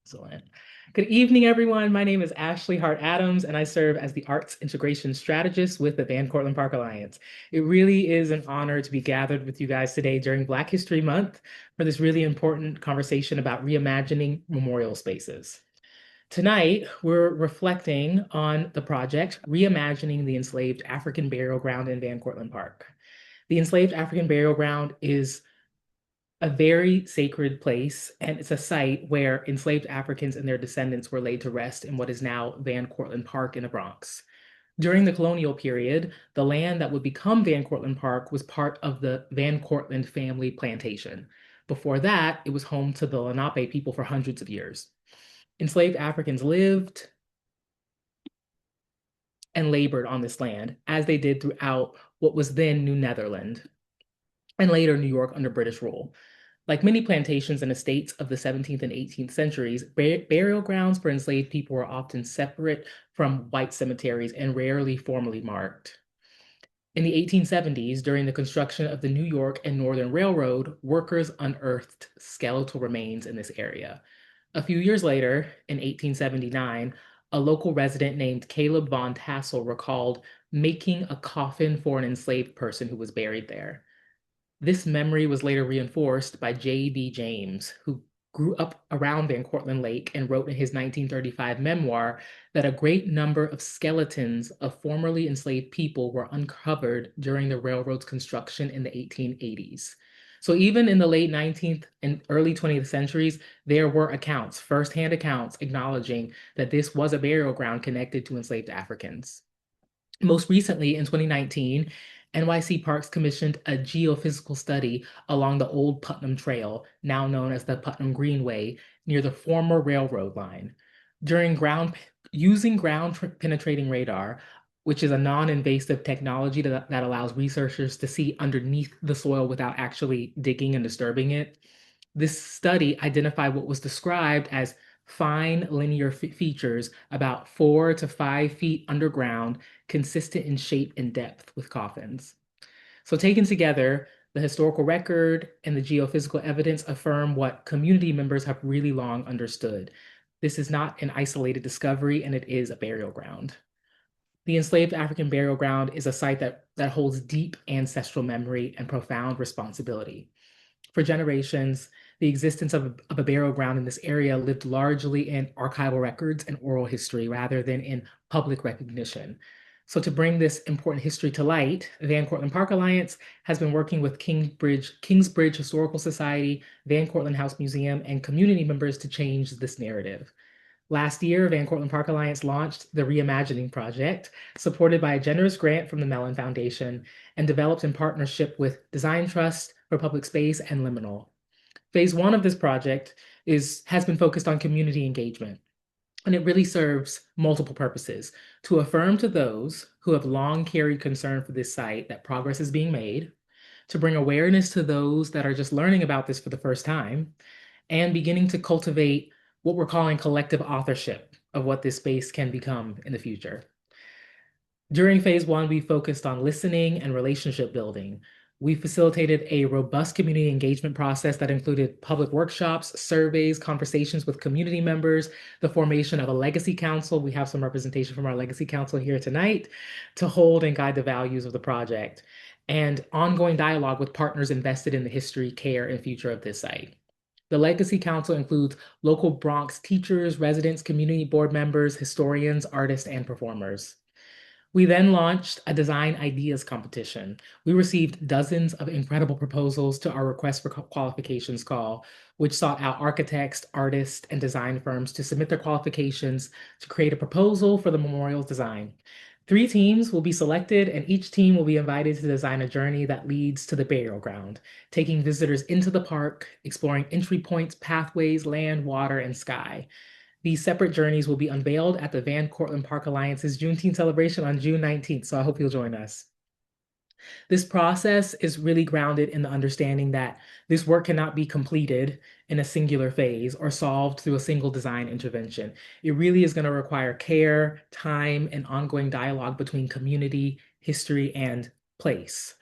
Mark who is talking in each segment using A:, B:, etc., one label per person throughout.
A: Excellent. Good evening, everyone. My name is Ashley Hart Adams, and I serve as the Arts Integration Strategist with the Cortlandt Park Alliance. It really is an honor to be gathered with you guys today during Black History Month for this really important conversation about reimagining memorial spaces. Tonight, we're reflecting on the project Reimagining the Enslaved African Burial Ground in Cortlandt Park. The Enslaved African Burial Ground is a very sacred place, and it's a site where enslaved Africans and their descendants were laid to rest in what is now Cortlandt Park in the Bronx. During the colonial period, the land that would become Cortlandt Park was part of the Van Cortlandt family plantation. Before that, it was home to the Lenape people for hundreds of years. Enslaved Africans lived and labored on this land, as they did throughout what was then New Netherland and later New York under British rule. Like many plantations and estates of the 17th and 18th centuries, burial grounds for enslaved people were often separate from white cemeteries and rarely formally marked. In the 1870s, during the construction of the New York and Northern Railroad, workers unearthed skeletal remains in this area. A few years later, in 1879, a local resident named Caleb Von Tassel recalled making a coffin for an enslaved person who was buried there. This memory was later reinforced by J.B. James, who grew up around Van Cortlandt Lake and wrote in his 1935 memoir that a great number of skeletons of formerly enslaved people were uncovered during the railroad's construction in the 1880s. So even in the late 19th and early 20th centuries, there were accounts, firsthand accounts, acknowledging that this was a burial ground connected to enslaved Africans. Most recently, in 2019, NYC Parks commissioned a geophysical study along the old Putnam Trail, now known as the Putnam Greenway, near the former railroad line. Using ground penetrating radar, which is a non-invasive technology that allows researchers to see underneath the soil without actually digging and disturbing it, this study identified what was described as fine linear features about 4 to 5 feet underground, consistent in shape and depth with coffins. So, taken together, the historical record and the geophysical evidence affirm what community members have really long understood. This is not an isolated discovery, and it is a burial ground. The enslaved African burial ground is a site that holds deep ancestral memory and profound responsibility. For generations, the existence of a burial ground in this area lived largely in archival records and oral history rather than in public recognition. So, to bring this important history to light, Van Cortlandt Park Alliance has been working with Kingsbridge Historical Society, Van Cortlandt House Museum, and community members to change this narrative. Last year, Van Cortlandt Park Alliance launched the Reimagining Project, supported by a generous grant from the Mellon Foundation and developed in partnership with Design Trust for Public Space and Liminal. Phase one of this project has been focused on community engagement, and it really serves multiple purposes: to affirm to those who have long carried concern for this site that progress is being made, to bring awareness to those that are just learning about this for the first time, and beginning to cultivate what we're calling collective authorship of what this space can become in the future. During phase one, we focused on listening and relationship building. We facilitated a robust community engagement process that included public workshops, surveys, conversations with community members, the formation of a legacy council. We have some representation from our legacy council here tonight to hold and guide the values of the project, and ongoing dialogue with partners invested in the history, care, and future of this site. The Legacy Council includes local Bronx teachers, residents, community board members, historians, artists, and performers. We then launched a design ideas competition. We received dozens of incredible proposals to our request for qualifications call, which sought out architects, artists, and design firms to submit their qualifications to create a proposal for the memorial's design. 3 teams will be selected, and each team will be invited to design a journey that leads to the burial ground, taking visitors into the park, exploring entry points, pathways, land, water, and sky. These separate journeys will be unveiled at the Van Cortlandt Park Alliance's Juneteenth celebration on June 19th, so I hope you'll join us. This process is really grounded in the understanding that this work cannot be completed in a singular phase or solved through a single design intervention. It really is going to require care, time, and ongoing dialogue between community, history, and place.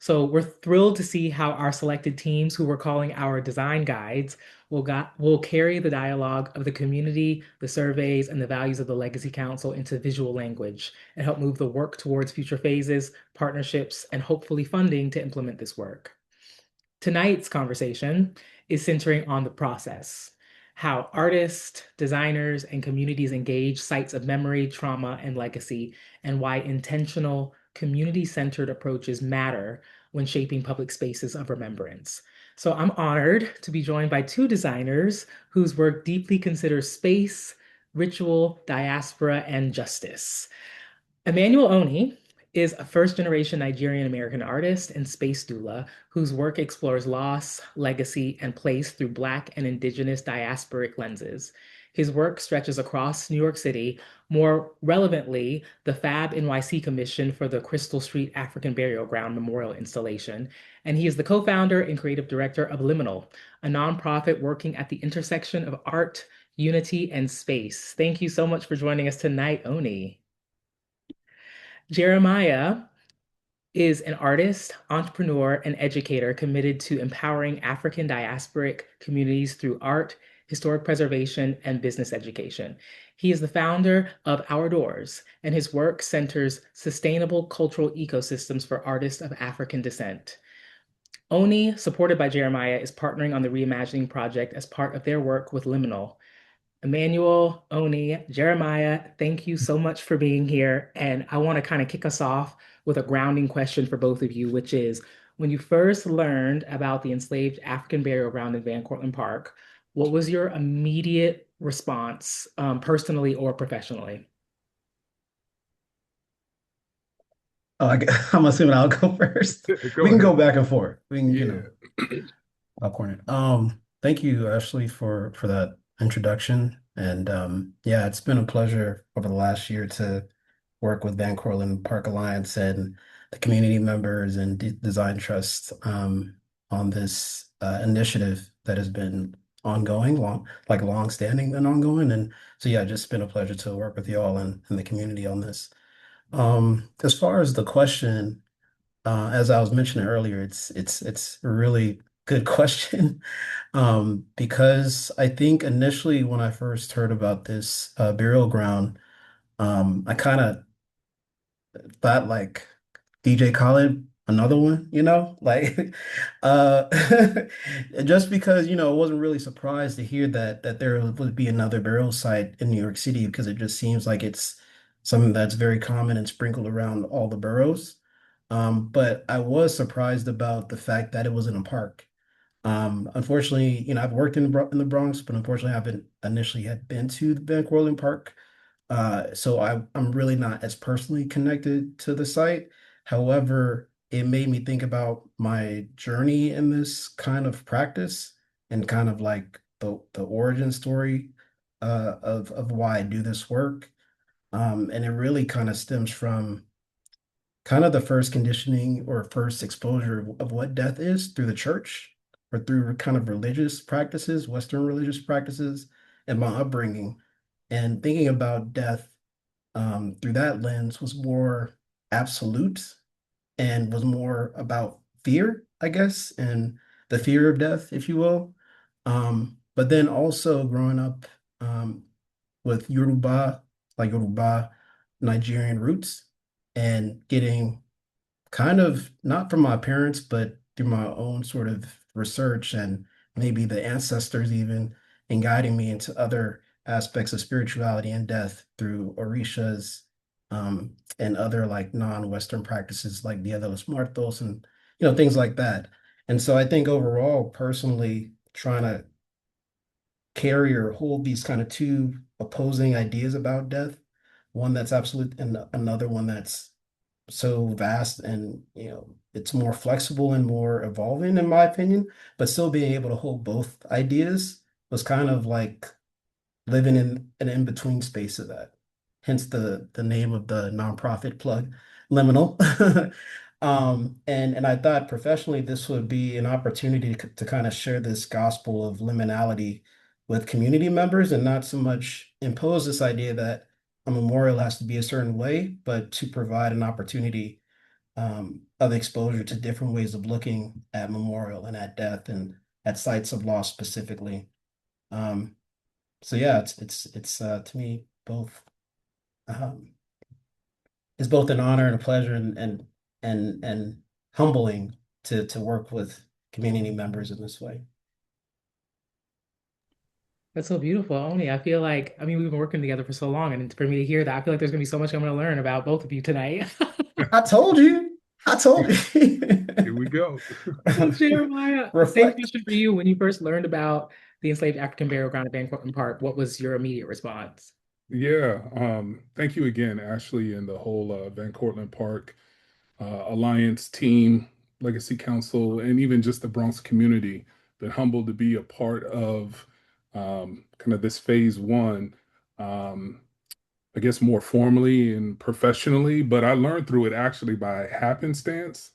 A: So we're thrilled to see how our selected teams, who we're calling our design guides, will carry the dialogue of the community, the surveys, and the values of the Legacy Council into visual language and help move the work towards future phases, partnerships, and hopefully funding to implement this work. Tonight's conversation is centering on the process, how artists, designers, and communities engage sites of memory, trauma, and legacy, and why intentional, community-centered approaches matter when shaping public spaces of remembrance. So I'm honored to be joined by two designers whose work deeply considers space, ritual, diaspora, and justice. Emmanuel Oni is a first-generation Nigerian American artist and space doula whose work explores loss, legacy, and place through Black and Indigenous diasporic lenses. His work stretches across New York City, more relevantly, the FAB NYC Commission for the Crystal Street African Burial Ground Memorial Installation, and he is the co-founder and creative director of Liminal, a nonprofit working at the intersection of art, unity, and space. Thank you so much for joining us tonight, Oni. Jeremiah is an artist, entrepreneur, and educator committed to empowering African diasporic communities through art, historic preservation, and business education. He is the founder of Our Doors, and his work centers sustainable cultural ecosystems for artists of African descent. Oni, supported by Jeremiah, is partnering on the Reimagining project as part of their work with Liminal. Emmanuel, Oni, Jeremiah, thank you so much for being here. And I want to kind of kick us off with a grounding question for both of you, which is when you first learned about the enslaved African burial ground in Van Cortlandt Park, what was your immediate response, personally or professionally?
B: I'm assuming I'll go first. We
C: Go
B: can go
C: ahead.
B: back and forth. We can,
C: Yeah.
B: popcorn it. Thank you, Ashley, for that introduction. And yeah, it's been a pleasure over the last year to work with Van Cortlandt Park Alliance and the community members and Design Trust on this initiative that has been ongoing, long standing and ongoing. And so yeah, just been a pleasure to work with you all and the community on this. As far as the question, as I was mentioning earlier, it's a really good question. Because I think initially when I first heard about this burial ground, I kind of thought like DJ Khaled, another one, like uh just because, I wasn't really surprised to hear that there would be another burial site in New York City because it just seems like it's something that's very common and sprinkled around all the boroughs. But I was surprised about the fact that it was in a park. Unfortunately, I've worked in the Bronx, but unfortunately, I haven't initially had been to the Van Cortlandt Park. So I'm really not as personally connected to the site. However, it made me think about my journey in this kind of practice and kind of like the origin story of why I do this work. And it really kind of stems from kind of the first conditioning or first exposure of what death is through the church or through kind of religious practices, Western religious practices, and my upbringing. And thinking about death through that lens was more absolute and was more about fear, I guess, and the fear of death, if you will. But then also growing up with Yoruba Nigerian roots, and getting kind of not from my parents, but through my own sort of research and maybe the ancestors even, and guiding me into other aspects of spirituality and death through orishas, and other like non-Western practices like Dia de los Muertos and things like that. And so I think overall, personally, trying to carry or hold these kind of two opposing ideas about death, one that's absolute and another one that's so vast and it's more flexible and more evolving in my opinion, but still being able to hold both ideas was kind of like living in an in-between space of that. Hence the name of the nonprofit plug, Liminal. And I thought professionally this would be an opportunity to kind of share this gospel of liminality with community members and not so much impose this idea that a memorial has to be a certain way, but to provide an opportunity of exposure to different ways of looking at memorial and at death and at sites of loss specifically. Um, so yeah, it's to me both um, it's both an honor and a pleasure and humbling to work with community members in this way.
A: That's so beautiful, Oni. I feel like, I mean, we've been working together for so long, and for me to hear that, I feel like there's gonna be so much I'm gonna learn about both of you tonight.
B: I told you. I told you.
C: Here we go.
A: Well, Jeremiah, same
B: Reflect.
A: question for you. When you first learned about the enslaved African burial ground at Van Cortlandt Park, what was your immediate response?
C: Yeah, thank you again, Ashley, and the whole Van Cortlandt Park Alliance team, Legacy Council, and even just the Bronx community. Been humbled to be a part of kind of this phase one, um, I guess more formally and professionally, but I learned through it actually by happenstance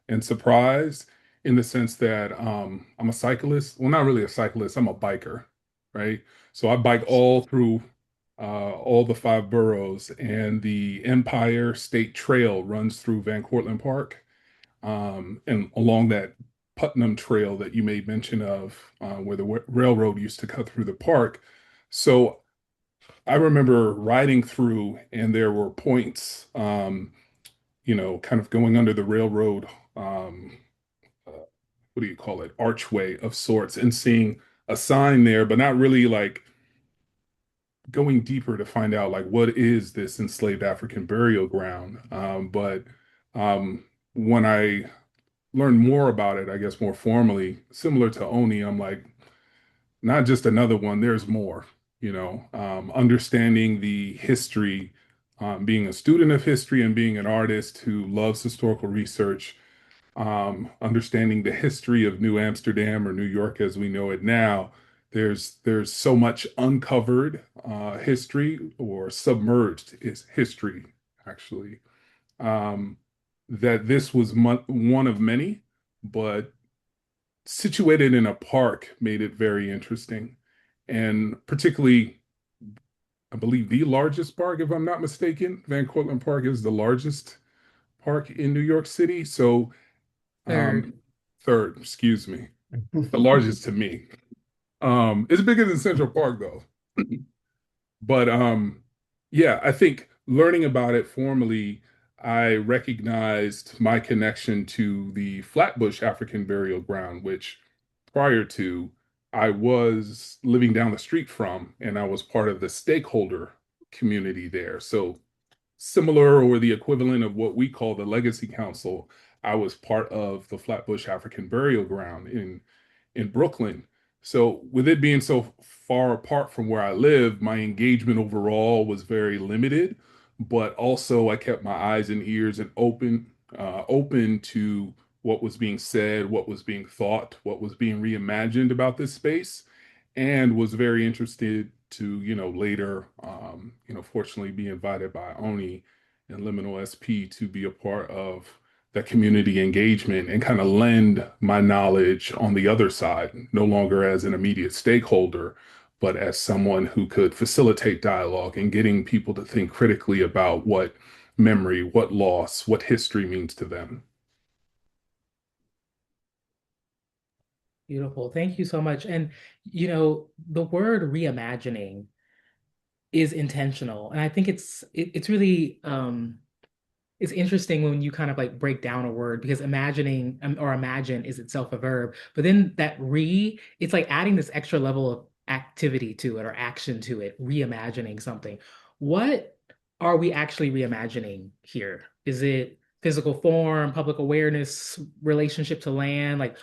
C: and surprise in the sense that I'm a cyclist. Well, not really a cyclist, I'm a biker, right? So I bike all through all the five boroughs, and the Empire State Trail runs through Van Cortlandt Park. And along that Putnam Trail that you made mention of, where the railroad used to cut through the park. So I remember riding through, and there were points, kind of going under the railroad, uh, what do you call it, archway of sorts, and seeing a sign there, but not really like going deeper to find out like what is this enslaved African burial ground. But when I learned more about it, I guess more formally, similar to Oni, I'm like, not just another one, there's more, understanding the history, being a student of history and being an artist who loves historical research, understanding the history of New Amsterdam or New York as we know it now. There's so much uncovered history or submerged is history, actually, um, that this was one of many, but situated in a park made it very interesting. And particularly, I believe the largest park, if I'm not mistaken, Van Cortlandt Park is the largest park in New York City. So,
A: Third.
C: um, third, excuse me, the largest to me. It's bigger than Central Park though. But yeah, I think learning about it formally, I recognized my connection to the Flatbush African Burial Ground, which prior to I was living down the street from, and I was part of the stakeholder community there. So similar or the equivalent of what we call the Legacy Council, I was part of the Flatbush African Burial Ground in Brooklyn. So with it being so far apart from where I live, my engagement overall was very limited, but also I kept my eyes and ears and open to what was being said, what was being thought, what was being reimagined about this space, and was very interested to, later, fortunately be invited by Oni and Liminal SP to be a part of that community engagement and kind of lend my knowledge on the other side, no longer as an immediate stakeholder, but as someone who could facilitate dialogue and getting people to think critically about what memory, what loss, what history means to them.
A: Beautiful. Thank you so much. And, the word reimagining is intentional. And I think it's really it's interesting when you kind of like break down a word because imagining or imagine is itself a verb, but then it's like adding this extra level of activity to it or action to it, reimagining something. What are we actually reimagining here? Is it physical form, public awareness, relationship to land? Like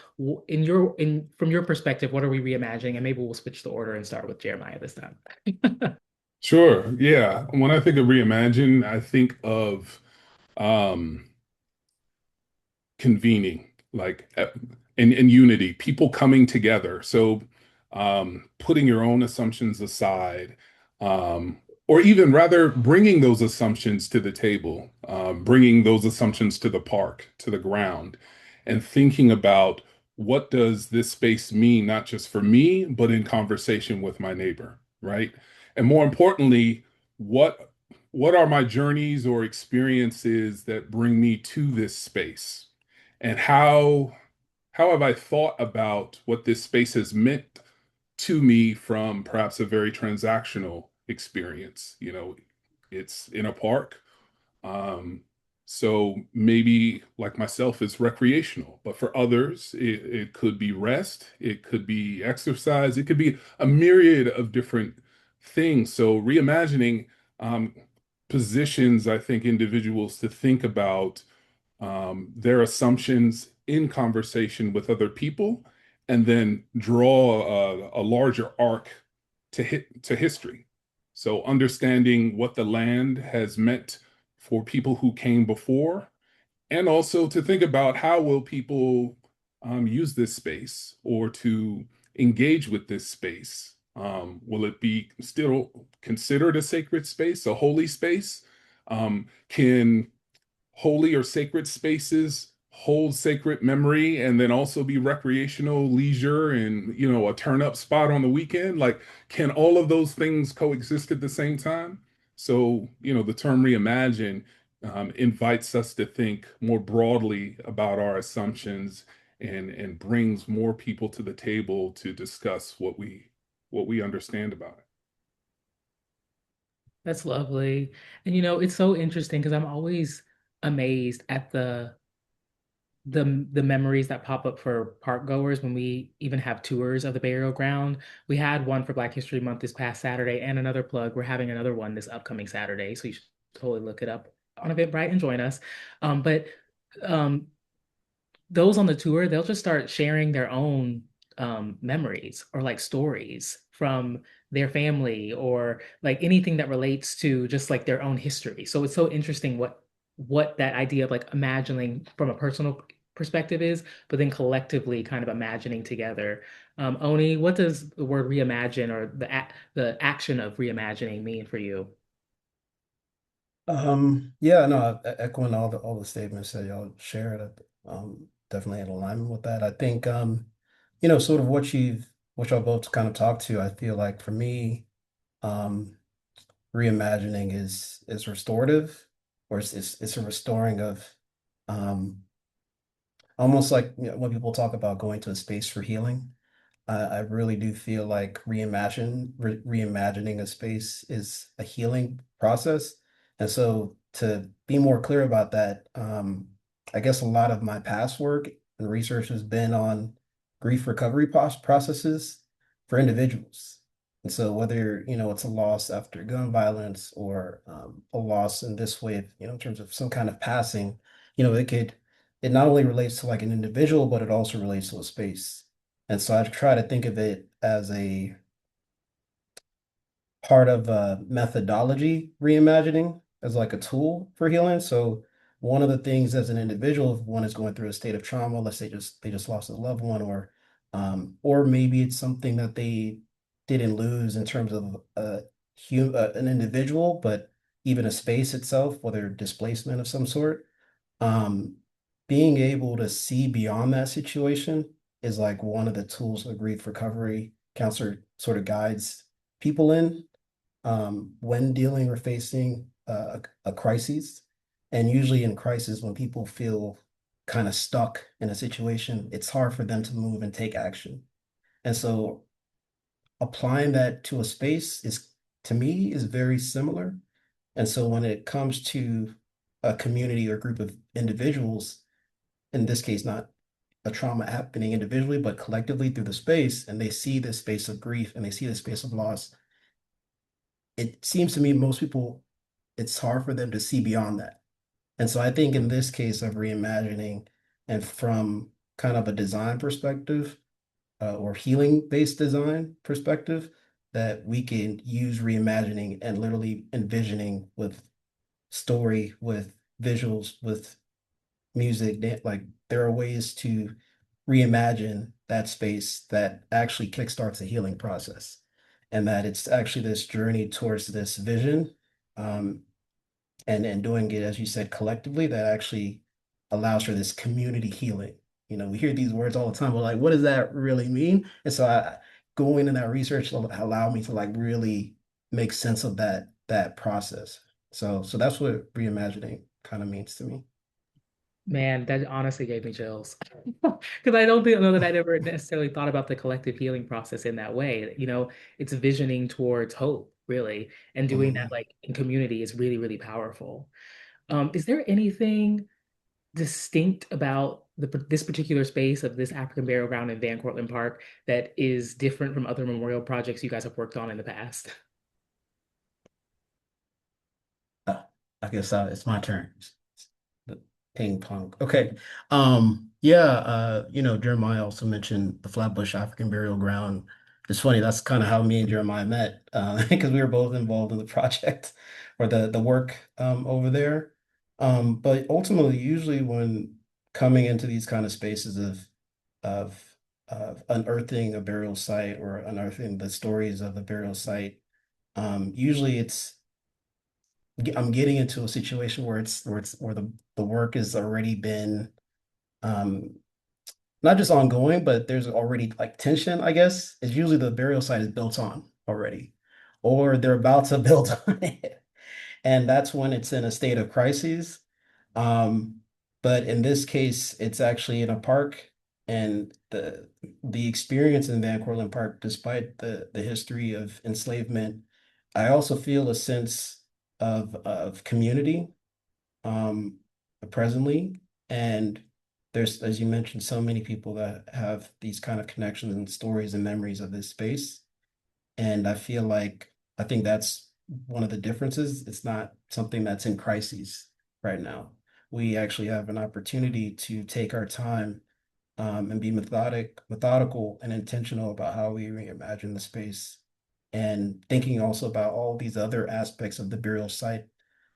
A: in from your perspective, what are we reimagining? And maybe we'll switch the order and start with Jeremiah this time.
C: Sure. Yeah. When I think of reimagine, I think of um, convening, like in unity, people coming together. So putting your own assumptions aside, um, or even rather bringing those assumptions to the table, bringing those assumptions to the park, to the ground, and thinking about what does this space mean, not just for me, but in conversation with my neighbor, right? And more importantly, what what are my journeys or experiences that bring me to this space? And how have I thought about what this space has meant to me from perhaps a very transactional experience? It's in a park. Um, so maybe like myself, it's recreational, but for others, it could be rest, it could be exercise, it could be a myriad of different things. So reimagining um, positions, I think, individuals to think about their assumptions in conversation with other people, and then draw a larger arc to history. So understanding what the land has meant for people who came before, and also to think about how will people use this space or to engage with this space. Will it be still considered a sacred space, a holy space? Can holy or sacred spaces hold sacred memory and then also be recreational leisure and a turn up spot on the weekend? Like, can all of those things coexist at the same time? So the term reimagine invites us to think more broadly about our assumptions, and brings more people to the table to discuss what we understand about it.
A: That's lovely. And it's so interesting because I'm always amazed at the memories that pop up for park goers when we even have tours of the burial ground. We had one for Black History Month this past Saturday, and another plug. We're having another one this upcoming Saturday, so you should totally look it up on Eventbrite and join us. But um, those on the tour, they'll just start sharing their own memories or like stories from their family or like anything that relates to just like their own history. So it's so interesting what that idea of like imagining from a personal perspective is, but then collectively kind of imagining together. Oni, what does the word reimagine or the action of reimagining mean for you?
B: Yeah, no, echoing all the statements that y'all shared, definitely in alignment with that. I think, sort of what y'all both kind of talked to, I feel like for me, um, reimagining is restorative, or it's a restoring of, um, almost like, when people talk about going to a space for healing. I really do feel like reimagining a space is a healing process. And so to be more clear about that, I guess a lot of my past work and research has been on grief recovery processes for individuals. And so whether, it's a loss after gun violence, or a loss in this way, in terms of some kind of passing, it not only relates to like an individual, but it also relates to a space. And so I try to think of it as a part of methodology reimagining, as like a tool for healing. So one of the things as an individual, if one is going through a state of trauma, let's say they just lost a loved one, or maybe it's something that they didn't lose in terms of an individual, but even a space itself, whether displacement of some sort. Um, Being able to see beyond that situation is like one of the tools of grief recovery counselor sort of guides people in, when dealing or facing a crisis. And usually in crisis, when people feel kind of stuck in a situation, it's hard for them to move and take action. And so applying that to a space is, to me, is very similar. And so when it comes to a community or group of individuals, in this case, not a trauma happening individually, but collectively through the space, and they see this space of grief and they see the space of loss, it seems to me most people, it's hard for them to see beyond that. And so I think in this case of reimagining, and from kind of a design perspective, or healing based design perspective, that we can use reimagining and literally envisioning with story, with visuals, with music, like there are ways to reimagine that space that actually kickstarts a healing process. And that it's actually this journey towards this vision, um, and doing it, as you said, collectively, that actually allows for this community healing. We hear these words all the time, but like, what does that really mean? And so going in that research allowed me to like really make sense of that process. So that's what reimagining kind of means to me.
A: Man, that honestly gave me chills. Because I don't know that I'd ever necessarily thought about the collective healing process in that way. It's visioning towards hope, really, and doing that
B: Mhm.
A: like in community is really, really powerful. Is there anything distinct about this particular space of this African burial ground in Van Cortlandt Park that is different from other memorial projects you guys have worked on in the past?
B: Uh, I guess it's my turn. The ping pong. Okay. Yeah, Jeremiah also mentioned the Flatbush African Burial Ground. It's funny, that's kind of how me and Jeremiah met, because we were both involved in the project or the work over there. But ultimately, usually when coming into these kind of spaces of of unearthing a burial site or unearthing the stories of the burial site, usually I'm getting into a situation where the work has already been um not just ongoing, but there's already like tension, I guess. It's usually the burial site is built on already, or they're about to build on it. And that's when it's in a state of crisis. Um, but in this case, it's actually in a park, and the experience in Van Cortlandt Park, despite the history of enslavement, I also feel a sense of community um, presently. And there's, as you mentioned, so many people that have these kind of connections and stories and memories of this space. And I think that's one of the differences. It's not something that's in crises right now. We actually have an opportunity to take our time and be methodical and intentional about how we reimagine the space, and thinking also about all these other aspects of the burial site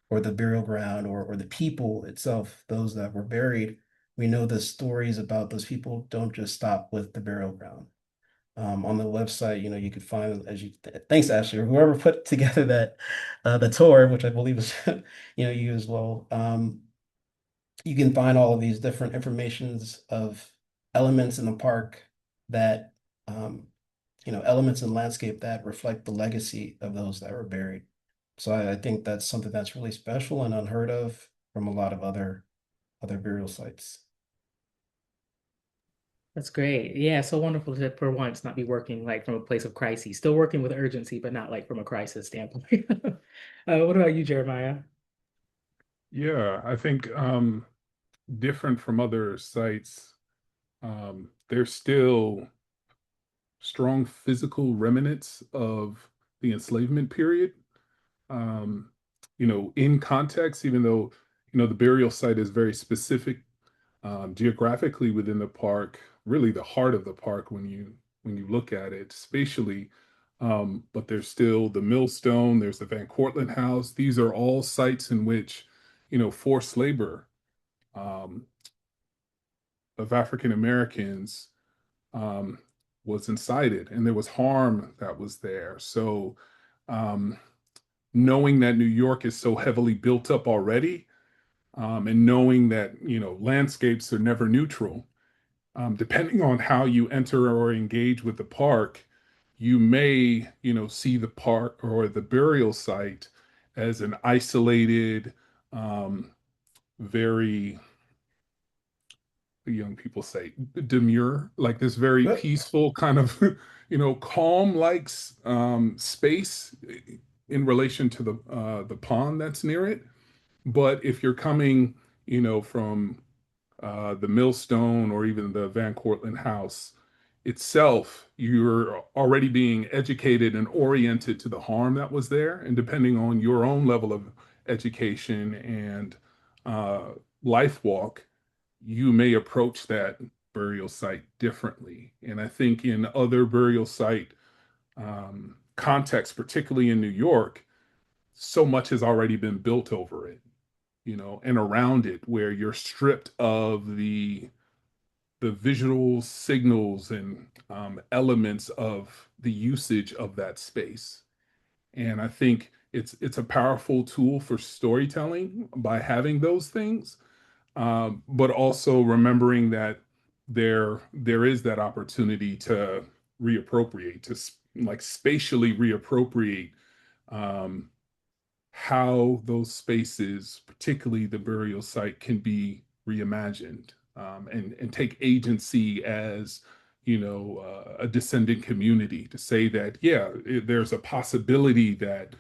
B: or the burial ground or the people itself, those that were buried. We know the stories about those people don't just stop with the burial ground. On the website, you could find thanks Ashley or whoever put together that the tour, which I believe is you as well. You can find all of these different informations of elements in the park that elements in landscape that reflect the legacy of those that were buried. So I think that's something that's really special and unheard of from a lot of other burial sites.
A: That's great. Yeah, so wonderful to for once not be working like from a place of crisis, still working with urgency, but not like from a crisis standpoint. What about you, Jeremiah?
C: Yeah, I think different from other sites, there's still strong physical remnants of the enslavement period. Um, in context, even though the burial site is very specific geographically within the park, really the heart of the park when you look at it spatially. But there's still the millstone, there's the Van Cortlandt House. These are all sites in which, forced labor um, of African Americans um, was incited, and there was harm that was there. So, um, knowing that New York is so heavily built up already, and knowing that landscapes are never neutral, depending on how you enter or engage with the park, you may, see the park or the burial site as an isolated, um, very, young people say, demure, like this very
B: But
C: peaceful kind of, calm like space in relation to the pond that's near it. But if you're coming, from the Millstone or even the Van Cortlandt House itself, you're already being educated and oriented to the harm that was there. And depending on your own level of education and uh, life walk, you may approach that burial site differently. And I think in other burial site contexts, particularly in New York, so much has already been built over it, and around it, where you're stripped of the visual signals and elements of the usage of that space. And I think it's a powerful tool for storytelling by having those things, but also remembering that there is that opportunity to reappropriate, to like spatially reappropriate um, how those spaces, particularly the burial site, can be reimagined, and take agency as, a descendant community to say that, yeah, there's a possibility that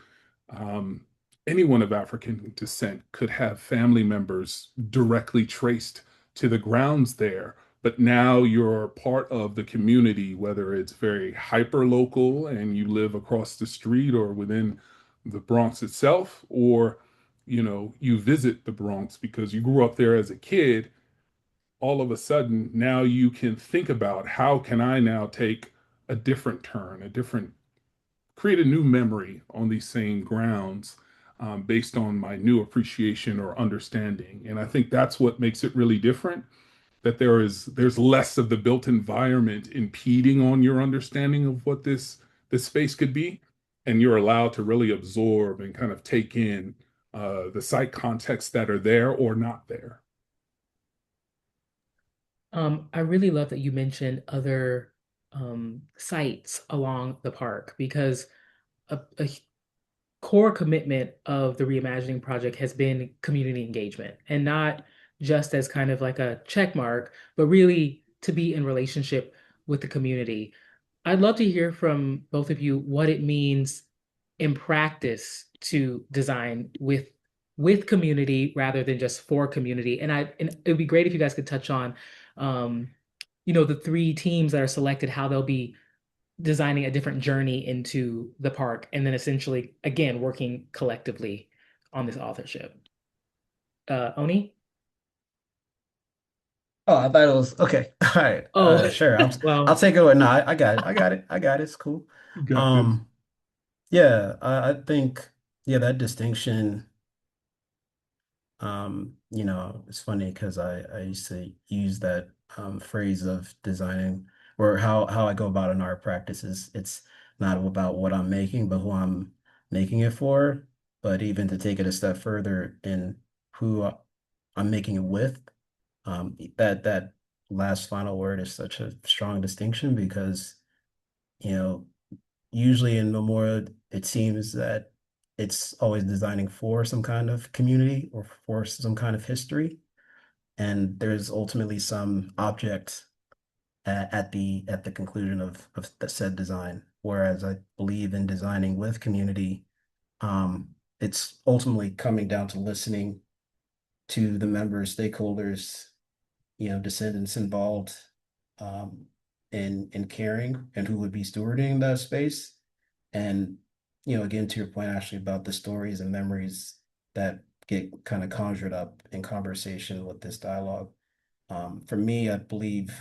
C: um, anyone of African descent could have family members directly traced to the grounds there. But now you're part of the community, whether it's very hyper local and you live across the street or within the Bronx itself, or you visit the Bronx because you grew up there as a kid. All of a sudden, now you can think about, how can I now take a different turn, create a new memory on these same grounds, based on my new appreciation or understanding. And I think that's what makes it really different. That there's less of the built environment impeding on your understanding of what this space could be, and you're allowed to really absorb and kind of take in the site contexts that are there or not there.
A: I really love that you mentioned other sites along the park because a core commitment of the Reimagining project has been community engagement and not just as kind of like a check mark, but really to be in relationship with the community. I'd love to hear from both of you what it means in practice to design with community rather than just for community. And it would be great if you guys could touch on um, the three teams that are selected, how they'll be designing a different journey into the park, and then essentially again working collectively on this authorship. Oni?
B: Oh, I thought it was okay. All right.
A: Oh,
B: Sure. I'll
A: well,
B: take it away. No, I got it. I got it. I got it. It's cool.
C: You got this.
B: Um, yeah, I think yeah, that distinction, it's funny because I used to use that phrase of designing or how I go about an art practice is it's not about what I'm making, but who I'm making it for. But even to take it a step further in who I'm making it with, that last final word is such a strong distinction because, you know, usually in memorial, it seems that it's always designing for some kind of community or for some kind of history. And there's ultimately some object at the conclusion of the said design. Whereas I believe in designing with community, it's ultimately coming down to listening to the members, stakeholders, descendants involved um, in caring and who would be stewarding that space. And, again, to your point, actually, about the stories and memories that get kind of conjured up in conversation with this dialogue. For me, I believe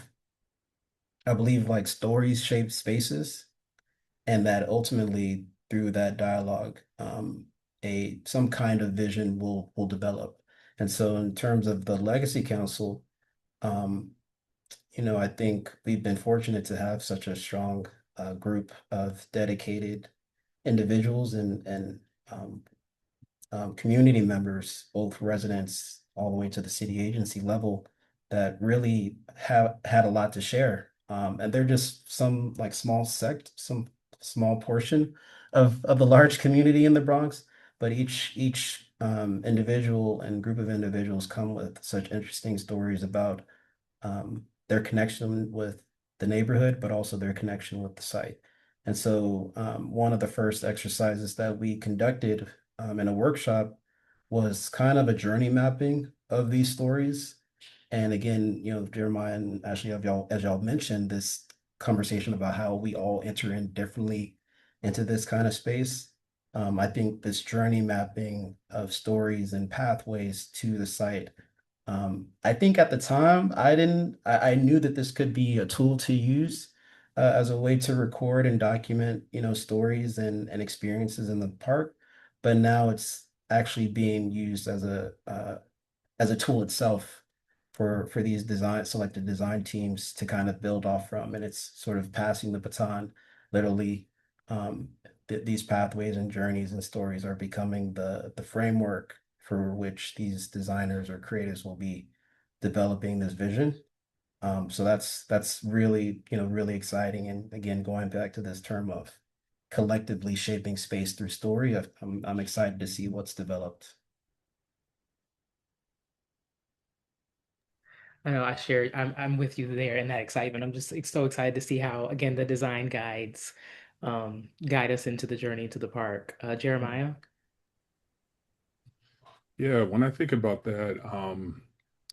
B: like stories shape spaces, and that ultimately through that dialogue, a some kind of vision will develop. And so, in terms of the Legacy Council, um, I think we've been fortunate to have such a strong group of dedicated individuals and um, community members, both residents all the way to the city agency level, that really have had a lot to share. And they're just some like small sect, some small portion of the large community in the Bronx. But each individual and group of individuals come with such interesting stories about their connection with the neighborhood, but also their connection with the site. And so, one of the first exercises that we conducted in a workshop was kind of a journey mapping of these stories. And again, Jeremiah and Ashley, as y'all mentioned, this conversation about how we all enter in differently into this kind of space. I think this journey mapping of stories and pathways to the site, I think at the time I knew that this could be a tool to use as a way to record and document, stories and experiences in the park. But now it's actually being used as a tool itself for these selected design teams to kind of build off from. And it's sort of passing the baton, literally. Um, these pathways and journeys and stories are becoming the framework for which these designers or creatives will be developing this vision. So that's really, really exciting. And again, going back to this term of collectively shaping space through story. I'm excited to see what's developed.
A: I know I share. I'm with you there in that excitement. I'm just so excited to see how again the design guides guide us into the journey to the park. Jeremiah.
C: Yeah, when I think about that,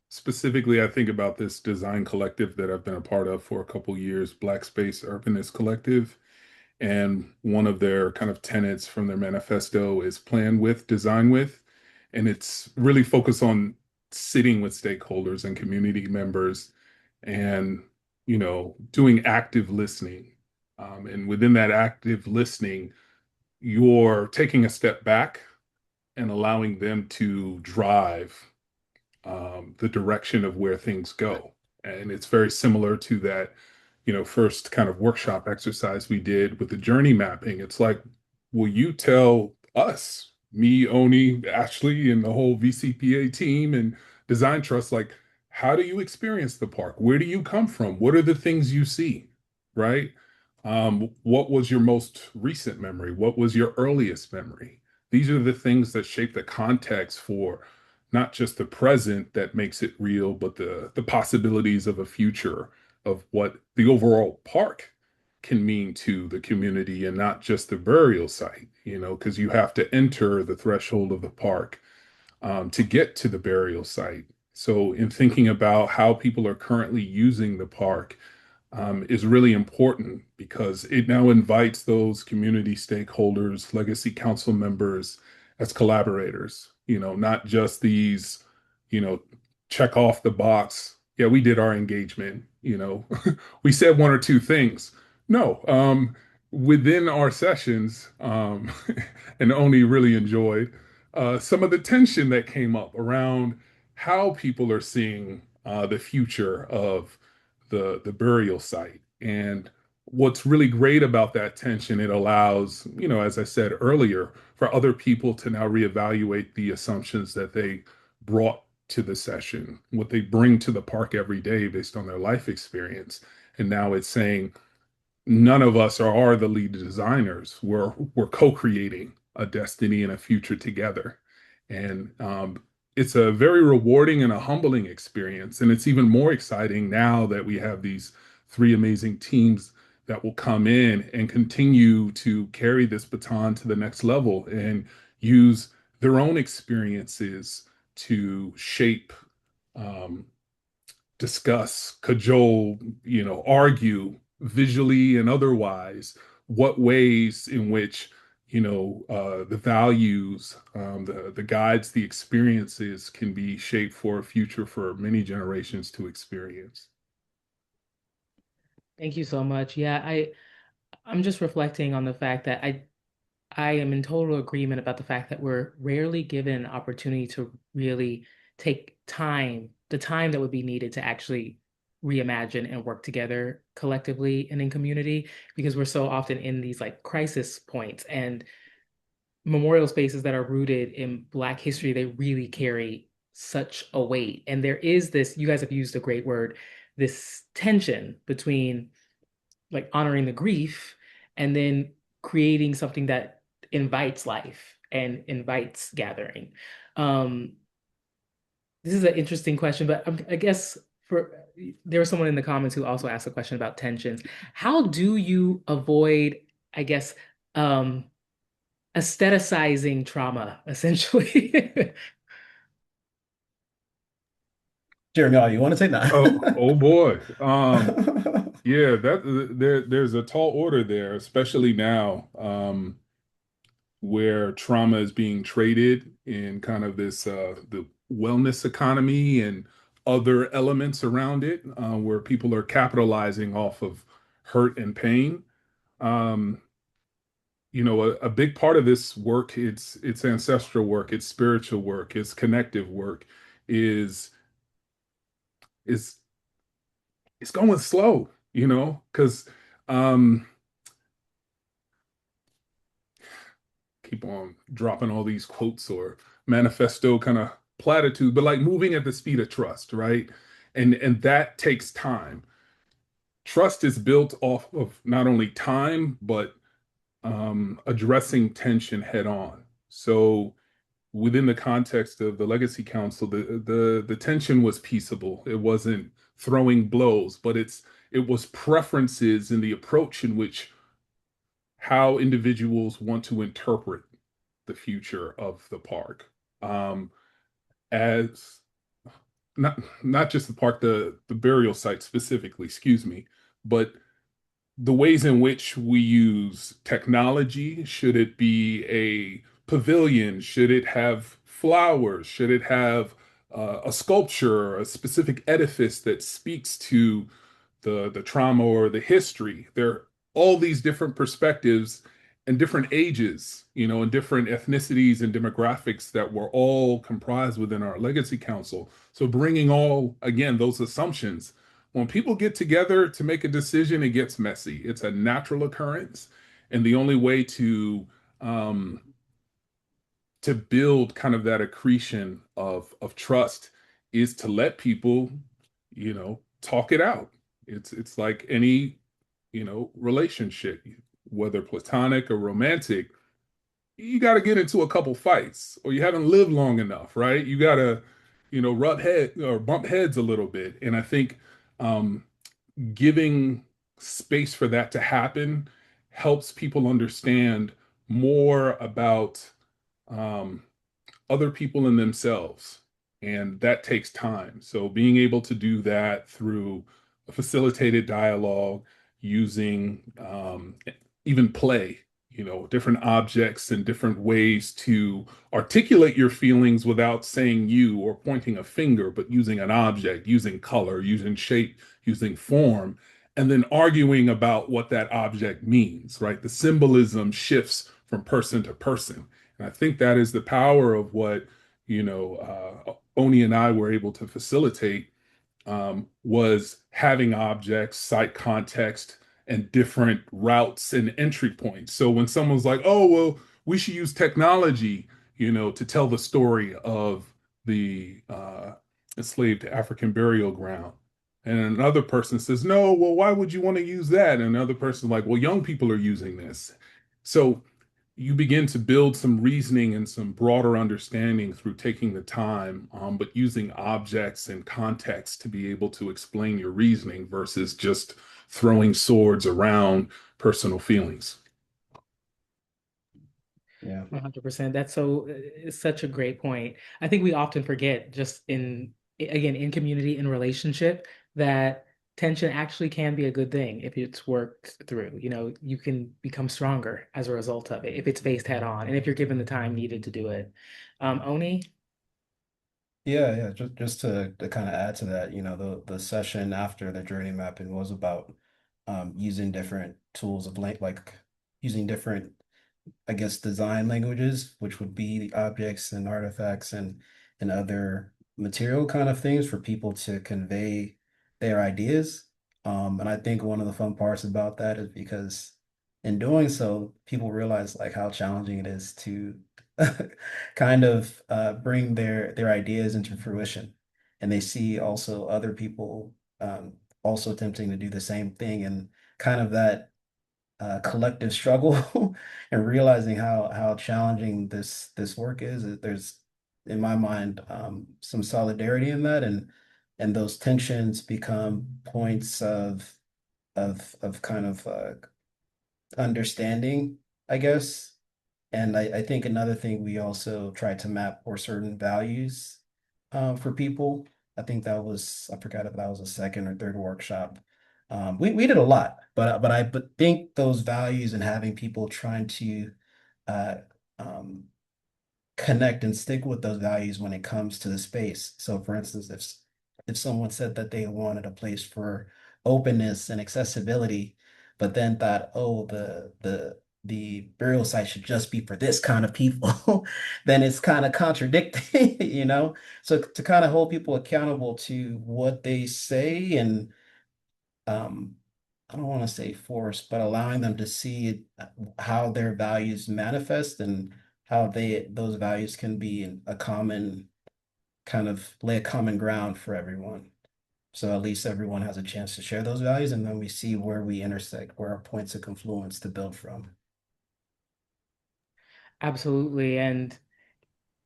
C: specifically, I think about this design collective that I've been a part of for a couple years, Black Space Urbanist Collective. And one of their kind of tenets from their manifesto is plan with, design with. And it's really focused on sitting with stakeholders and community members and, doing active listening. And within that active listening, you're taking a step back and allowing them to drive the direction of where things go. And it's very similar to that, first kind of workshop exercise we did with the journey mapping. It's like, will you tell us, me, Oni, Ashley, and the whole VCPA team and Design Trust, like, how do you experience the park? Where do you come from? What are the things you see? Right? What was your most recent memory? What was your earliest memory? These are the things that shape the context for not just the present that makes it real, but the possibilities of a future of what the overall park can mean to the community and not just the burial site, because you have to enter the threshold of the park to get to the burial site. So, in thinking about how people are currently using the park, is really important because it now invites those community stakeholders, legacy council members as collaborators, not just these, you know, check off the box. Yeah, we did our engagement, we said one or two things. No, within our sessions, and only really enjoyed some of the tension that came up around how people are seeing the future of the burial site. And what's really great about that tension, it allows, as I said earlier, for other people to now reevaluate the assumptions that they brought to the session, what they bring to the park every day based on their life experience. And now it's saying, none of us are the lead designers. We're co-creating a destiny and a future together. And it's a very rewarding and a humbling experience. And it's even more exciting now that we have these three amazing teams that will come in and continue to carry this baton to the next level and use their own experiences to shape, um, discuss, cajole, argue visually and otherwise what ways in which the values, the guides, the experiences can be shaped for a future for many generations to experience.
A: Thank you so much. Yeah, I'm just reflecting on the fact that I am in total agreement about the fact that we're rarely given an opportunity to really take time, the time that would be needed to actually reimagine and work together collectively and in community, because we're so often in these like crisis points and memorial spaces that are rooted in Black history, they really carry such a weight. And there is this, you guys have used a great word, this tension between like honoring the grief and then creating something that invites life and invites gathering. Um, this is an interesting question, but I guess there was someone in the comments who also asked a question about tensions. How do you avoid, I guess, um, aestheticizing trauma, essentially?
B: Jeremy, you want to take
C: Oh
B: that?
C: boy. Yeah, there's a tall order there, especially now. Where trauma is being traded in kind of this the wellness economy and other elements around it, where people are capitalizing off of hurt and pain. Um, a big part of this work, it's ancestral work, it's spiritual work, it's connective work, is is it's going slow, because um, keep on dropping all these quotes or manifesto kind of platitude, but like moving at the speed of trust, right? And that takes time. Trust is built off of not only time, but addressing tension head on. So within the context of the Legacy Council, the tension was peaceable. It wasn't throwing blows, but it was preferences in the approach in which how individuals want to interpret the future of the park. As not just the park, the burial site specifically, excuse me, but the ways in which we use technology. Should it be a pavilion? Should it have flowers? Should it have a sculpture, a specific edifice that speaks to the trauma or the history? There are all these different perspectives and different ages, and different ethnicities and demographics that were all comprised within our legacy council. So bringing all, again, those assumptions, when people get together to make a decision, it gets messy. It's a natural occurrence. And the only way um, to build kind of that accretion of trust is to let people, talk it out. It's like any, relationship, whether platonic or romantic. You got to get into a couple fights, or you haven't lived long enough, right? You got to, rub head or bump heads a little bit. And I think um, giving space for that to happen helps people understand more about um, other people and themselves. And that takes time. So being able to do that through a facilitated dialogue, using even play, different objects and different ways to articulate your feelings without saying you or pointing a finger, but using an object, using color, using shape, using form, and then arguing about what that object means, right? The symbolism shifts from person to person. And I think that is the power of what, Oni and I were able to facilitate, was having objects, site context, and different routes and entry points. So when someone's like, oh, well, we should use technology, to tell the story of the enslaved African burial ground. And another person says, no, well, why would you want to use that? And another person's like, well, young people are using this. So you begin to build some reasoning and some broader understanding through taking the time, but using objects and context to be able to explain your reasoning versus just throwing swords around personal feelings.
B: Yeah.
A: 100%. It's such a great point. I think we often forget just again, in community, in relationship, that tension actually can be a good thing if it's worked through. You can become stronger as a result of it if it's faced head on and if you're given the time needed to do it. Oni?
B: Yeah, yeah. Just to kind of add to that, the session after the journey mapping was about using different tools of like using different, I guess, design languages, which would be the objects and artifacts and other material kind of things for people to convey their ideas. And I think one of the fun parts about that is because in doing so, people realize like how challenging it is to kind of bring their ideas into fruition. And they see also other people also attempting to do the same thing, and kind of that collective struggle and realizing how challenging this work is. There's, in my mind, some solidarity in that, and those tensions become points of kind of understanding, I guess. And I think another thing we also tried to map were certain values for people. I think that was, I forgot if that was a second or third workshop. We did a lot, but think those values and having people trying to uh, um, connect and stick with those values when it comes to the space. So for instance, if someone said that they wanted a place for openness and accessibility, but then thought, oh, the burial site should just be for this kind of people, then it's kind of contradicting, So to kind of hold people accountable to what they say, and um I don't want to say force, but allowing them to see how their values manifest and how those values can be a common kind of lay a common ground for everyone. So at least everyone has a chance to share those values, and then we see where we intersect, where our points of confluence to build from.
A: Absolutely. And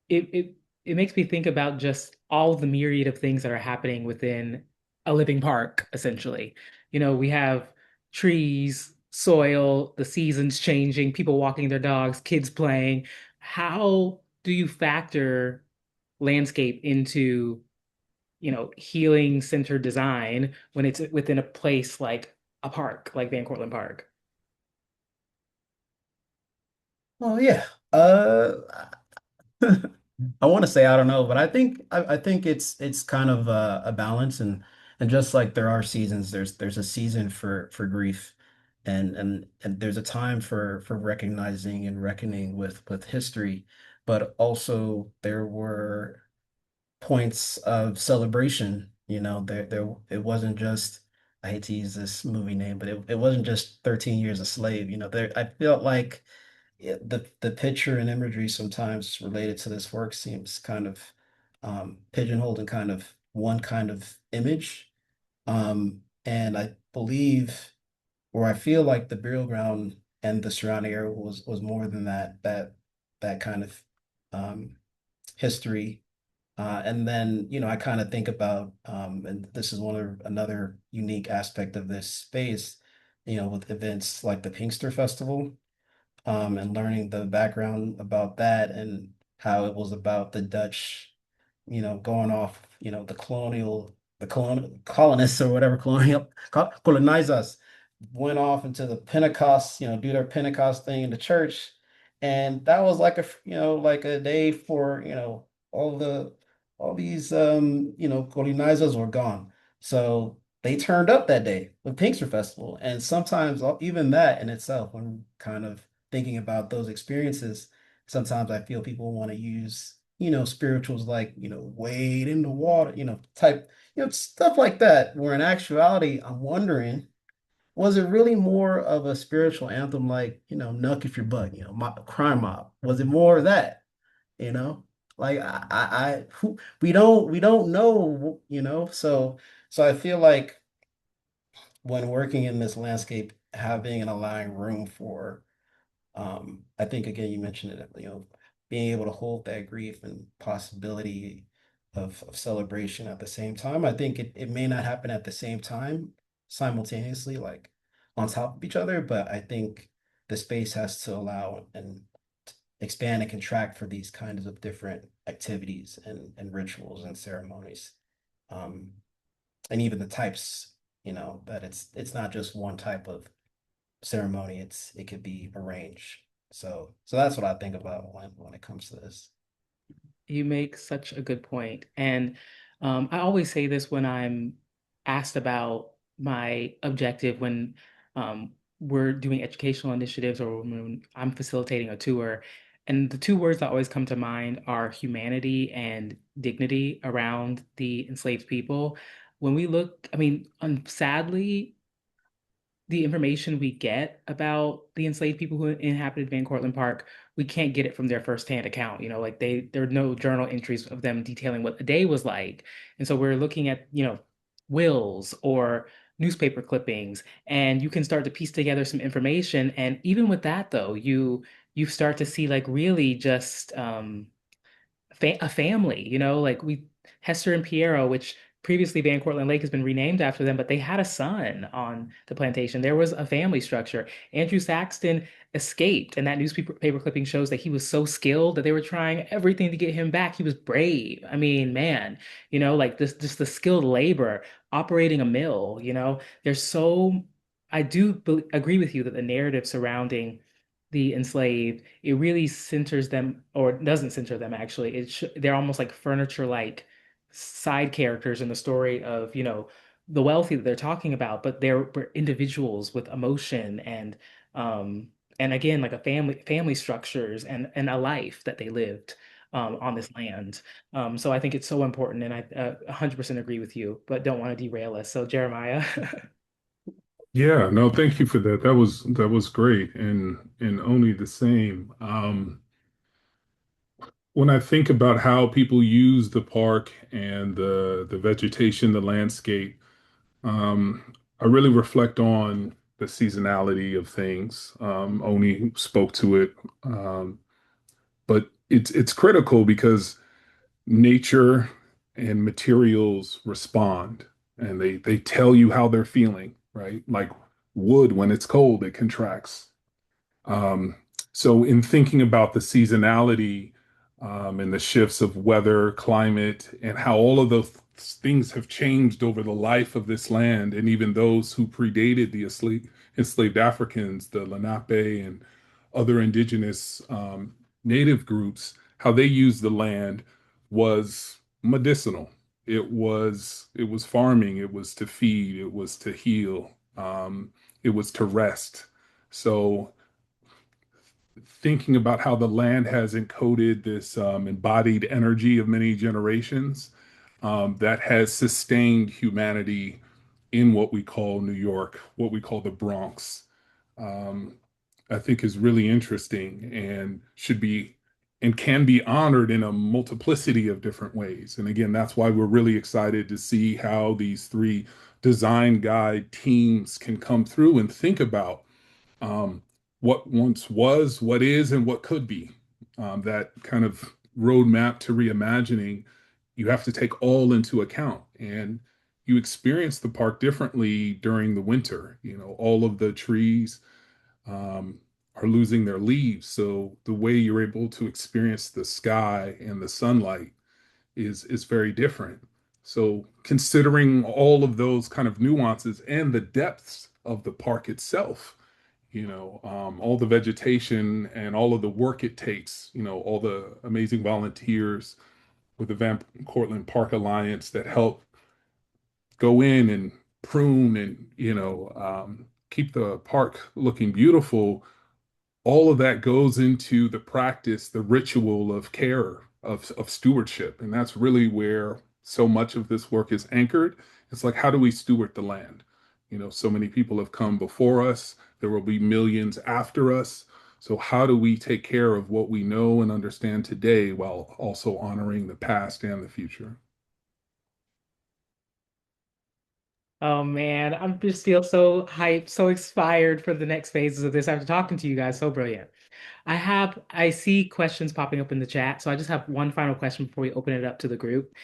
A: it it makes me think about just all the myriad of things that are happening within a living park, essentially. We have trees, soil, the seasons changing, people walking their dogs, kids playing. How do you factor landscape into, healing centered design when it's within a place like a park, like Van Cortlandt Park?
B: Oh yeah. I want to say I don't know, but I think it's kind of a balance, and just like there are seasons, there's a season for grief, and there's a time for recognizing and reckoning with history, but also there were points of celebration. There it wasn't just, I hate to use this movie name, but it wasn't just 13 Years a Slave. There I felt like the picture and imagery sometimes related to this work seems kind of pigeonholed in kind of one kind of image. And I believe, or I feel like the burial ground and the surrounding area was more than that kind of um, history. And then, I kind of think about, and this is another unique aspect of this space, with events like the Pinkster Festival, and learning the background about that and how it was about the Dutch, going off, the colonists or whatever, colonizers went off into the Pentecost, do their Pentecost thing in the church. And that was like like a day for, all these, colonizers were gone. So they turned up that day with Pinkster Festival. And sometimes even that in itself, when kind of thinking about those experiences, sometimes I feel people want to use, spirituals like, wade in the water, type, stuff like that, where in actuality, I'm wondering, was it really more of a spiritual anthem like, Knuck If You're Buck, Crime Mob? Was it more of that, you know? Like we don't know, so I feel like when working in this landscape, having and allowing room for I think again, you mentioned it, being able to hold that grief and possibility of celebration at the same time. I think it may not happen at the same time, simultaneously, like on top of each other, but I think the space has to allow and expand and contract for these kinds of different activities and rituals and ceremonies. Um, and even the types, that it's not just one type of ceremony. It could be arranged. So that's what I think about when it comes to this.
A: You make such a good point. And I always say this when I'm asked about my objective when we're doing educational initiatives or when I'm facilitating a tour. And the two words that always come to mind are humanity and dignity around the enslaved people. When we look, I mean, sadly, the information we get about the enslaved people who inhabited Van Cortlandt Park, we can't get it from their firsthand account. Like there are no journal entries of them detailing what a day was like. And so we're looking at, wills or newspaper clippings, and you can start to piece together some information. And even with that, though, you start to see like really just a family, like Hester and Piero, which previously Van Cortlandt Lake has been renamed after them, but they had a son on the plantation. There was a family structure. Andrew Saxton escaped, and that newspaper paper clipping shows that he was so skilled that they were trying everything to get him back. He was brave. I mean, man, like this, just the skilled labor operating a mill, there's so, I do agree with you that the narrative surrounding the enslaved, it really centers them, or doesn't center them actually. They're almost like furniture like side characters in the story of, the wealthy that they're talking about, but were individuals with emotion um and again like a family structures and a life that they lived on this land. So I think it's so important, and I 100% agree with you, but don't want to derail us. So Jeremiah.
C: Yeah, no, thank you for that. That was great and only the same. When I think about how people use the park and the vegetation, the landscape, I really reflect on the seasonality of things. Oni spoke to it. but it's critical because nature and materials respond and they tell you how they're feeling, right? Like wood, when it's cold, it contracts. Um, so in thinking about the seasonality and the shifts of weather, climate, and how all of those things have changed over the life of this land, and even those who predated the enslaved Africans, the Lenape and other indigenous native groups, how they used the land was medicinal. It was farming, it was to feed, it was to heal, it was to rest. So thinking about how the land has encoded this embodied energy of many generations that has sustained humanity in what we call New York, what we call the Bronx, um, I think is really interesting and should be and can be honored in a multiplicity of different ways. And again, that's why we're really excited to see how these three design guide teams can come through and think about um, what once was, what is, and what could be. That kind of roadmap to reimagining, you have to take all into account. And you experience the park differently during the winter. You know, all of the trees um, are losing their leaves. So the way you're able to experience the sky and the sunlight is very different. So considering all of those kind of nuances and the depths of the park itself, all the vegetation and all of the work it takes, all the amazing volunteers with the Van Cortlandt Park Alliance that help go in and prune and, keep the park looking beautiful. All of that goes into the practice, the ritual of care, of stewardship. And that's really where so much of this work is anchored. It's like, how do we steward the land? So many people have come before us. There will be millions after us. So how do we take care of what we know and understand today while also honoring the past and the future?
A: Oh man, I'm just feel so hyped, so inspired for the next phases of this after talking to you guys. So brilliant. I see questions popping up in the chat, so I just have one final question before we open it up to the group.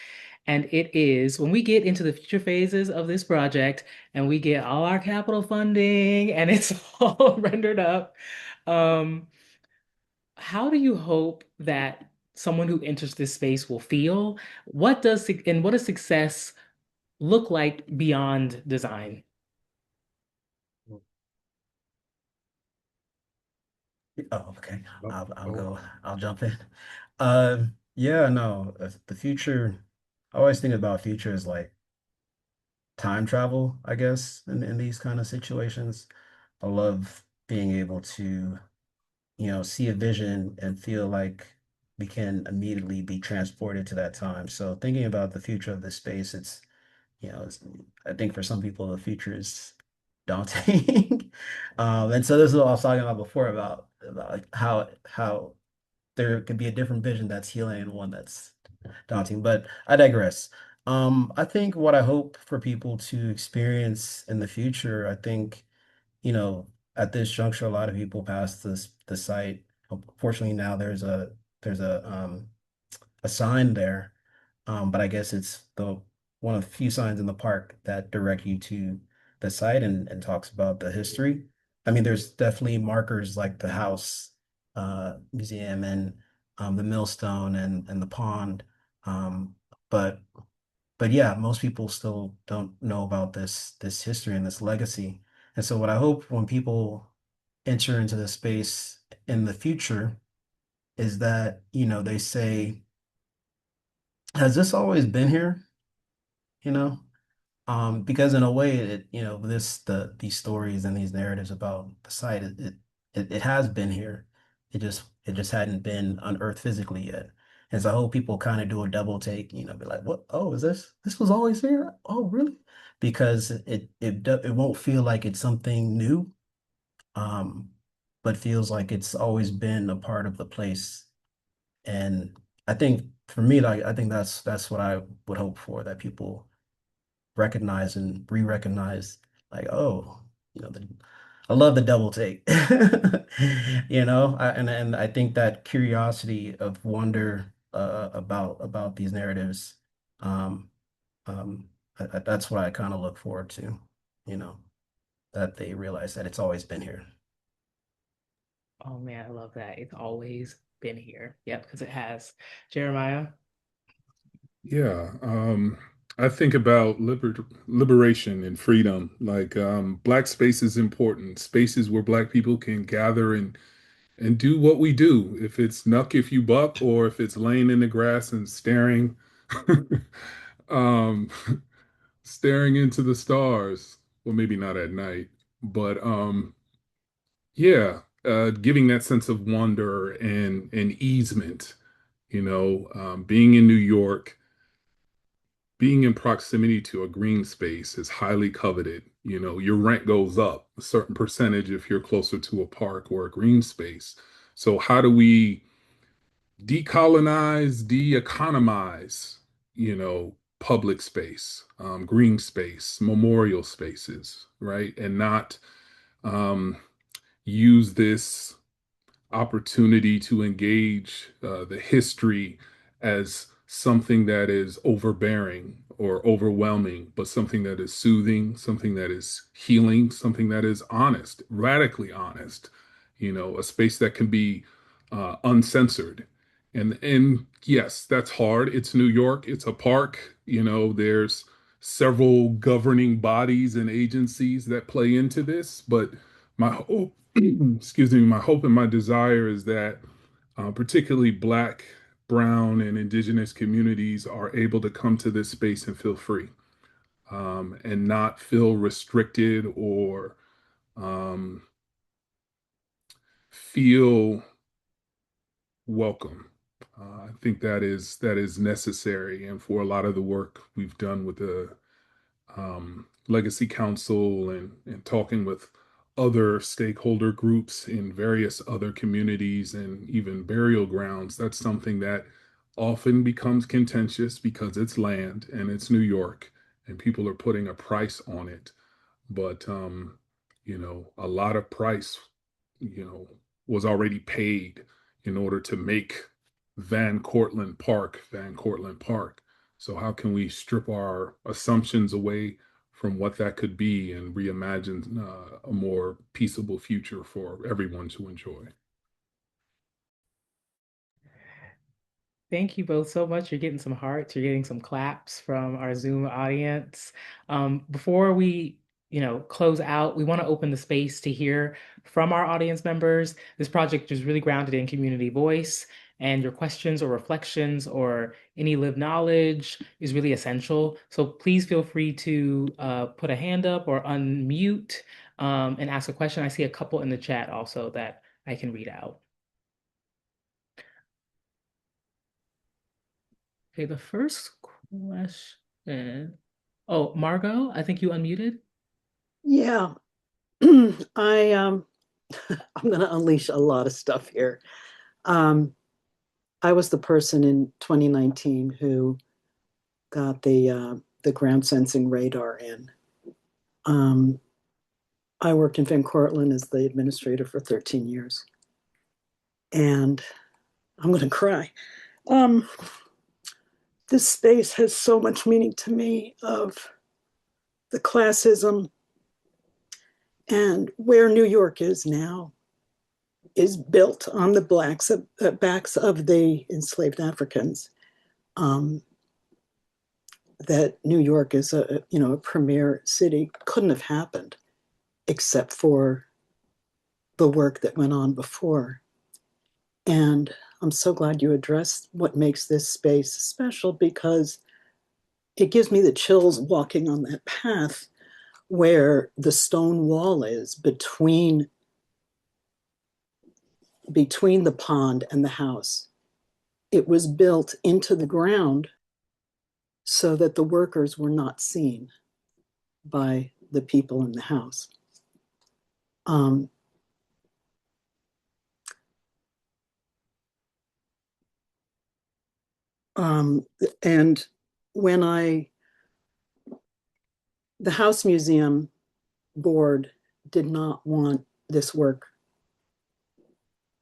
A: And it is when we get into the future phases of this project and we get all our capital funding and it's all rendered up, um, how do you hope that someone who enters this space will feel? What does success look like beyond design?
B: Oh, okay.
C: Oh,
B: I'll
C: oh,
B: go. I'll jump in. Yeah, no, the future. I always think about future as like time travel, I guess, in these kind of situations. I love being able to, see a vision and feel like we can immediately be transported to that time. So thinking about the future of this space, it's, I think for some people the future is daunting. And so this is what I was talking about before about like how there could be a different vision that's healing and one that's daunting, but I digress. I think what I hope for people to experience in the future, I think, you know, at this juncture, a lot of people pass the site. Fortunately, now there's a sign there, but I guess it's the one of the few signs in the park that direct you to the site and talks about the history. I mean, there's definitely markers like the house museum and the millstone and the pond. Um, but but yeah, most people still don't know about this history and this legacy. And so what I hope when people enter into the space in the future is that, they say, has this always been here? You know? Because in a way, these stories and these narratives about the site, it has been here. It just hadn't been unearthed physically yet. And so I hope people kind of do a double take, be like, what? Oh, is this was always here? Oh, really? Because it won't feel like it's something new, um, but feels like it's always been a part of the place. And I think for me, like I think that's what I would hope for, that people recognize and re-recognize like, oh, you know, I love the double take. And I think that curiosity of wonder about these narratives, um, that's what I kind of look forward to, you know, that they realize that it's always been here.
A: Oh man, I love that. It's always been here. Yep, because it has. Jeremiah.
C: Yeah, I think about liberation and freedom. Like, black space is important. Spaces where black people can gather and do what we do. If it's knuck if you buck, or if it's laying in the grass and staring, um, staring into the stars. Well, maybe not at night, but yeah, giving that sense of wonder and easement. Being in New York, being in proximity to a green space is highly coveted. Your rent goes up a certain percentage if you're closer to a park or a green space. So how do we decolonize, de-economize, public space, green space, memorial spaces, right? And not um, use this opportunity to engage the history as something that is overbearing or overwhelming, but something that is soothing, something that is healing, something that is honest, radically honest, a space that can be uncensored. And yes, that's hard. It's New York, it's a park, there's several governing bodies and agencies that play into this, but my hope excuse me, my hope and my desire is that particularly Black, Brown, and Indigenous communities are able to come to this space and feel free, and not feel restricted or um, feel welcome. I think that is necessary, and for a lot of the work we've done with the Legacy Council and talking with other stakeholder groups in various other communities and even burial grounds, that's something that often becomes contentious because it's land and it's New York and people are putting a price on it. But a lot of price, you know, was already paid in order to make Van Cortlandt Park. So how can we strip our assumptions away from what that could be and reimagine a more peaceable future for everyone to enjoy?
A: Thank you both so much. You're getting some hearts, you're getting some claps from our Zoom audience. Before we, close out, we want to open the space to hear from our audience members. This project is really grounded in community voice, and your questions or reflections or any lived knowledge is really essential. So please feel free to put a hand up or unmute and ask a question. I see a couple in the chat also that I can read out. Okay, the first question. Oh, Margot, I think you unmuted.
D: Yeah, I I'm gonna unleash a lot of stuff here. Um, I was the person in 2019 who got the ground sensing radar in. Um, I worked in Van Cortlandt as the administrator for 13 years, and I'm gonna cry. Um, this space has so much meaning to me of the classism and where New York is now is built on the backs of the enslaved Africans. Um, that New York is a premier city couldn't have happened except for the work that went on before. And I'm so glad you addressed what makes this space special, because it gives me the chills walking on that path where the stone wall is between the pond and the house. It was built into the ground so that the workers were not seen by the people in the house. Um, um, and when the House Museum board did not want this work,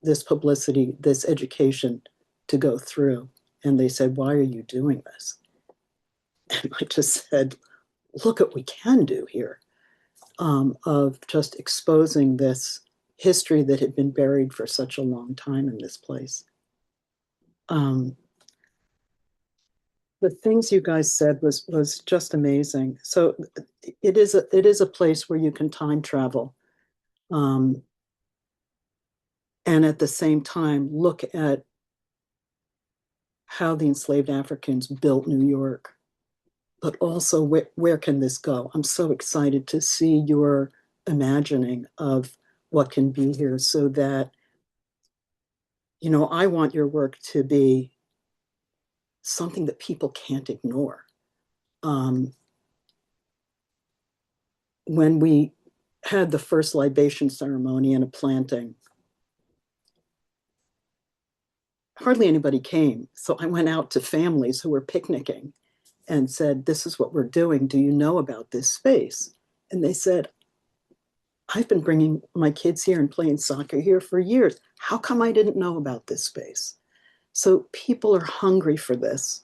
D: this publicity, this education to go through. And they said, why are you doing this? And I just said, look what we can do here, of just exposing this history that had been buried for such a long time in this place. The things you guys said was just amazing. So it is a place where you can time travel, and at the same time look at how the enslaved Africans built New York, but also where can this go? I'm so excited to see your imagining of what can be here, so that, you know, I want your work to be something that people can't ignore. When we had the first libation ceremony and a planting, hardly anybody came. So I went out to families who were picnicking and said, this is what we're doing. Do you know about this space? And they said, I've been bringing my kids here and playing soccer here for years. How come I didn't know about this space? So people are hungry for this.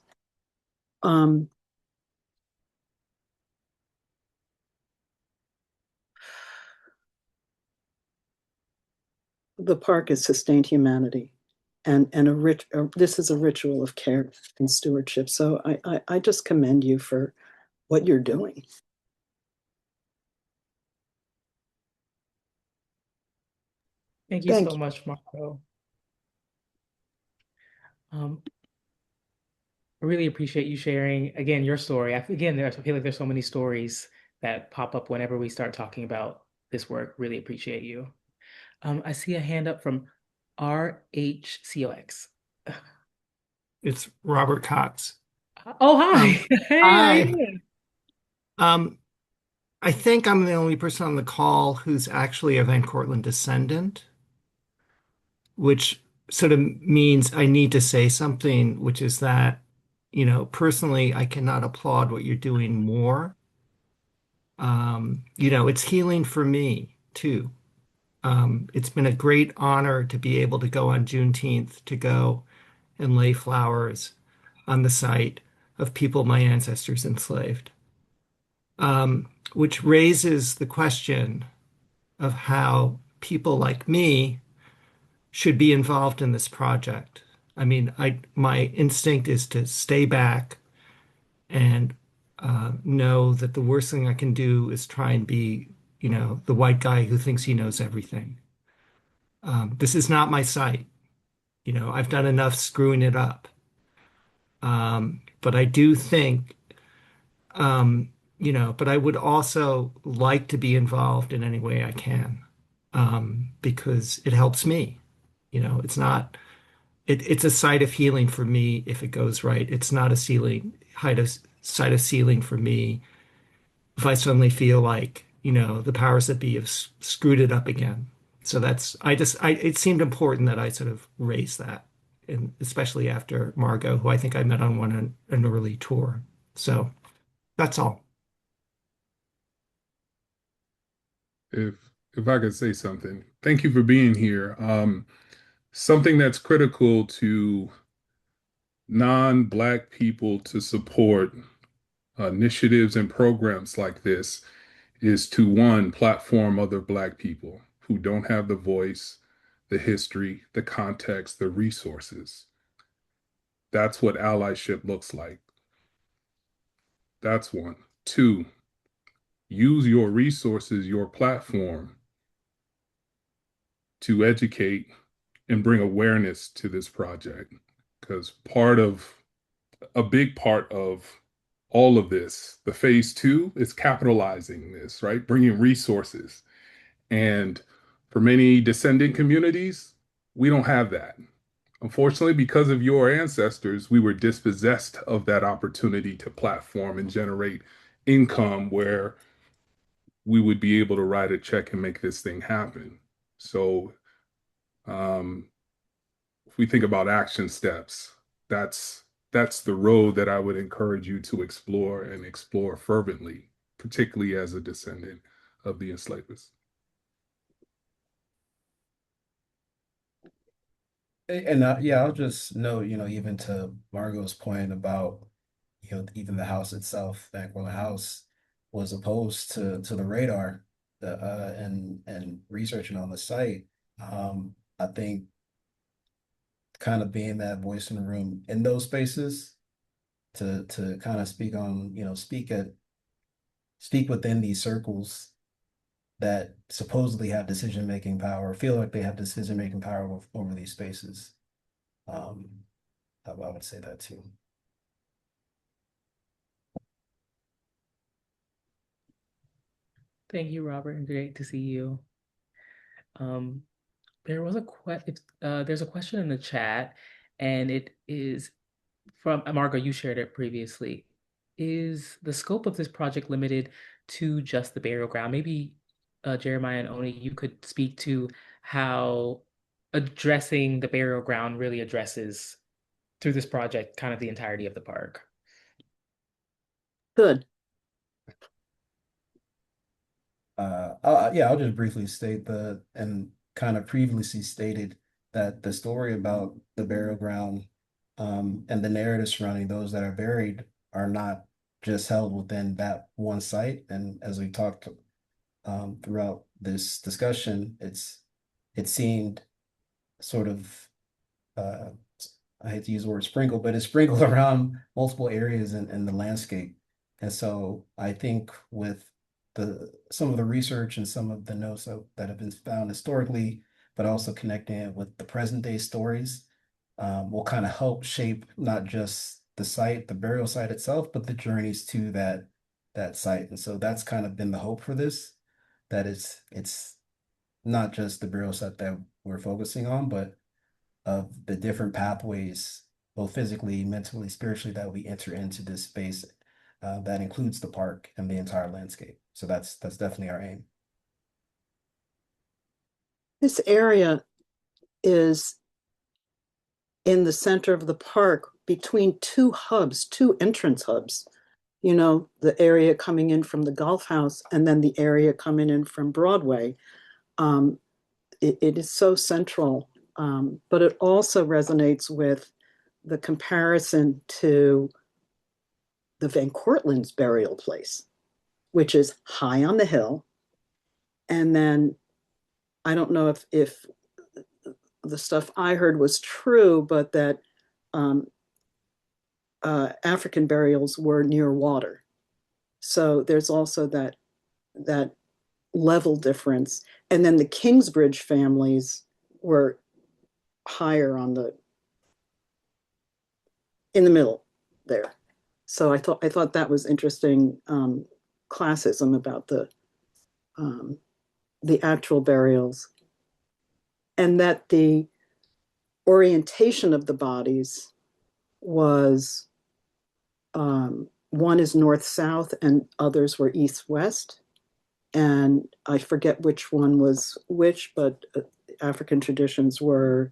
D: The park has sustained humanity, and this is a ritual of care and stewardship. So I just commend you for what you're doing.
A: Thank you
D: Thank
A: so
D: you.
A: much, Marco. I really appreciate you sharing again your story. I feel like there's so many stories that pop up whenever we start talking about this work. Really appreciate you. I see a hand up from RHCOX.
E: It's Robert Cox.
A: Oh, hi. Hey, how you
E: Hi.
A: doing?
E: I think I'm the only person on the call who's actually a Van Cortlandt descendant, which sort of means I need to say something, which is that, personally, I cannot applaud what you're doing more. It's healing for me too. It's been a great honor to be able to go on Juneteenth to go and lay flowers on the site of people my ancestors enslaved, which raises the question of how people like me should be involved in this project. I mean, my instinct is to stay back and know that the worst thing I can do is try and be, the white guy who thinks he knows everything. This is not my site. I've done enough screwing it up. But I do think, but I would also like to be involved in any way I can, because it helps me. It's not, it's a site of healing for me if it goes right. It's not a site of sealing for me if I suddenly feel like, the powers that be have screwed it up again. So it seemed important that I sort of raise that, and especially after Margot, who I think I met on an early tour. So that's all.
C: If I could say something, thank you for being here. Something that's critical to non-Black people to support initiatives and programs like this is to, one, platform other Black people who don't have the voice, the history, the context, the resources. That's what allyship looks like. That's one. Two, use your resources, your platform to educate and bring awareness to this project. Because a big part of all of this, the phase two, is capitalizing this, right? Bringing resources. And for many descendant communities, we don't have that. Unfortunately, because of your ancestors, we were dispossessed of that opportunity to platform and generate income where we would be able to write a check and make this thing happen. So if we think about action steps, that's the road that I would encourage you to explore and explore fervently, particularly as a descendant of the enslavers.
B: And yeah, I'll just note, even to Margot's point about, even the house itself, back when the house was opposed to the radar, and researching on the site. I think kind of being that voice in the room in those spaces to kind of speak on, speak within these circles that supposedly have decision making power, feel like they have decision making power over these spaces. Um, I would say that too.
A: Thank you, Robert, and great to see you. Um, there was a there's a question in the chat, and it is from Margot. You shared it previously. Is the scope of this project limited to just the burial ground? Maybe Jeremiah and Oni, you could speak to how addressing the burial ground really addresses through this project kind of the entirety of the park.
D: Good.
B: Yeah, I'll just briefly state and kind of previously stated that the story about the burial ground, and the narrative surrounding those that are buried are not just held within that one site. And as we talked, throughout this discussion, it seemed sort of, uh, I hate to use the word sprinkle, but it's sprinkled around multiple areas in the landscape. And so I think with some of the research and some of the notes that have been found historically, but also connecting it with the present day stories, will kind of help shape not just the site, the burial site itself, but the journeys to that site. And so that's kind of been the hope for this, that it's not just the burial site that we're focusing on, but of the different pathways, both physically, mentally, spiritually, that we enter into this space, that includes the park and the entire landscape. So that's definitely our aim.
D: This area is in the center of the park between two hubs, two entrance hubs. The area coming in from the Golf House and then the area coming in from Broadway. It is so central, but it also resonates with the comparison to the Van Cortlandt's burial place, which is high on the hill. And then I don't know if the stuff I heard was true, but that um, African burials were near water. So there's also that level difference. And then the Kingsbridge families were higher in the middle there. So I thought that was interesting, classism about the actual burials, and that the orientation of the bodies was, one is north south and others were east west, and I forget which one was which, but African traditions were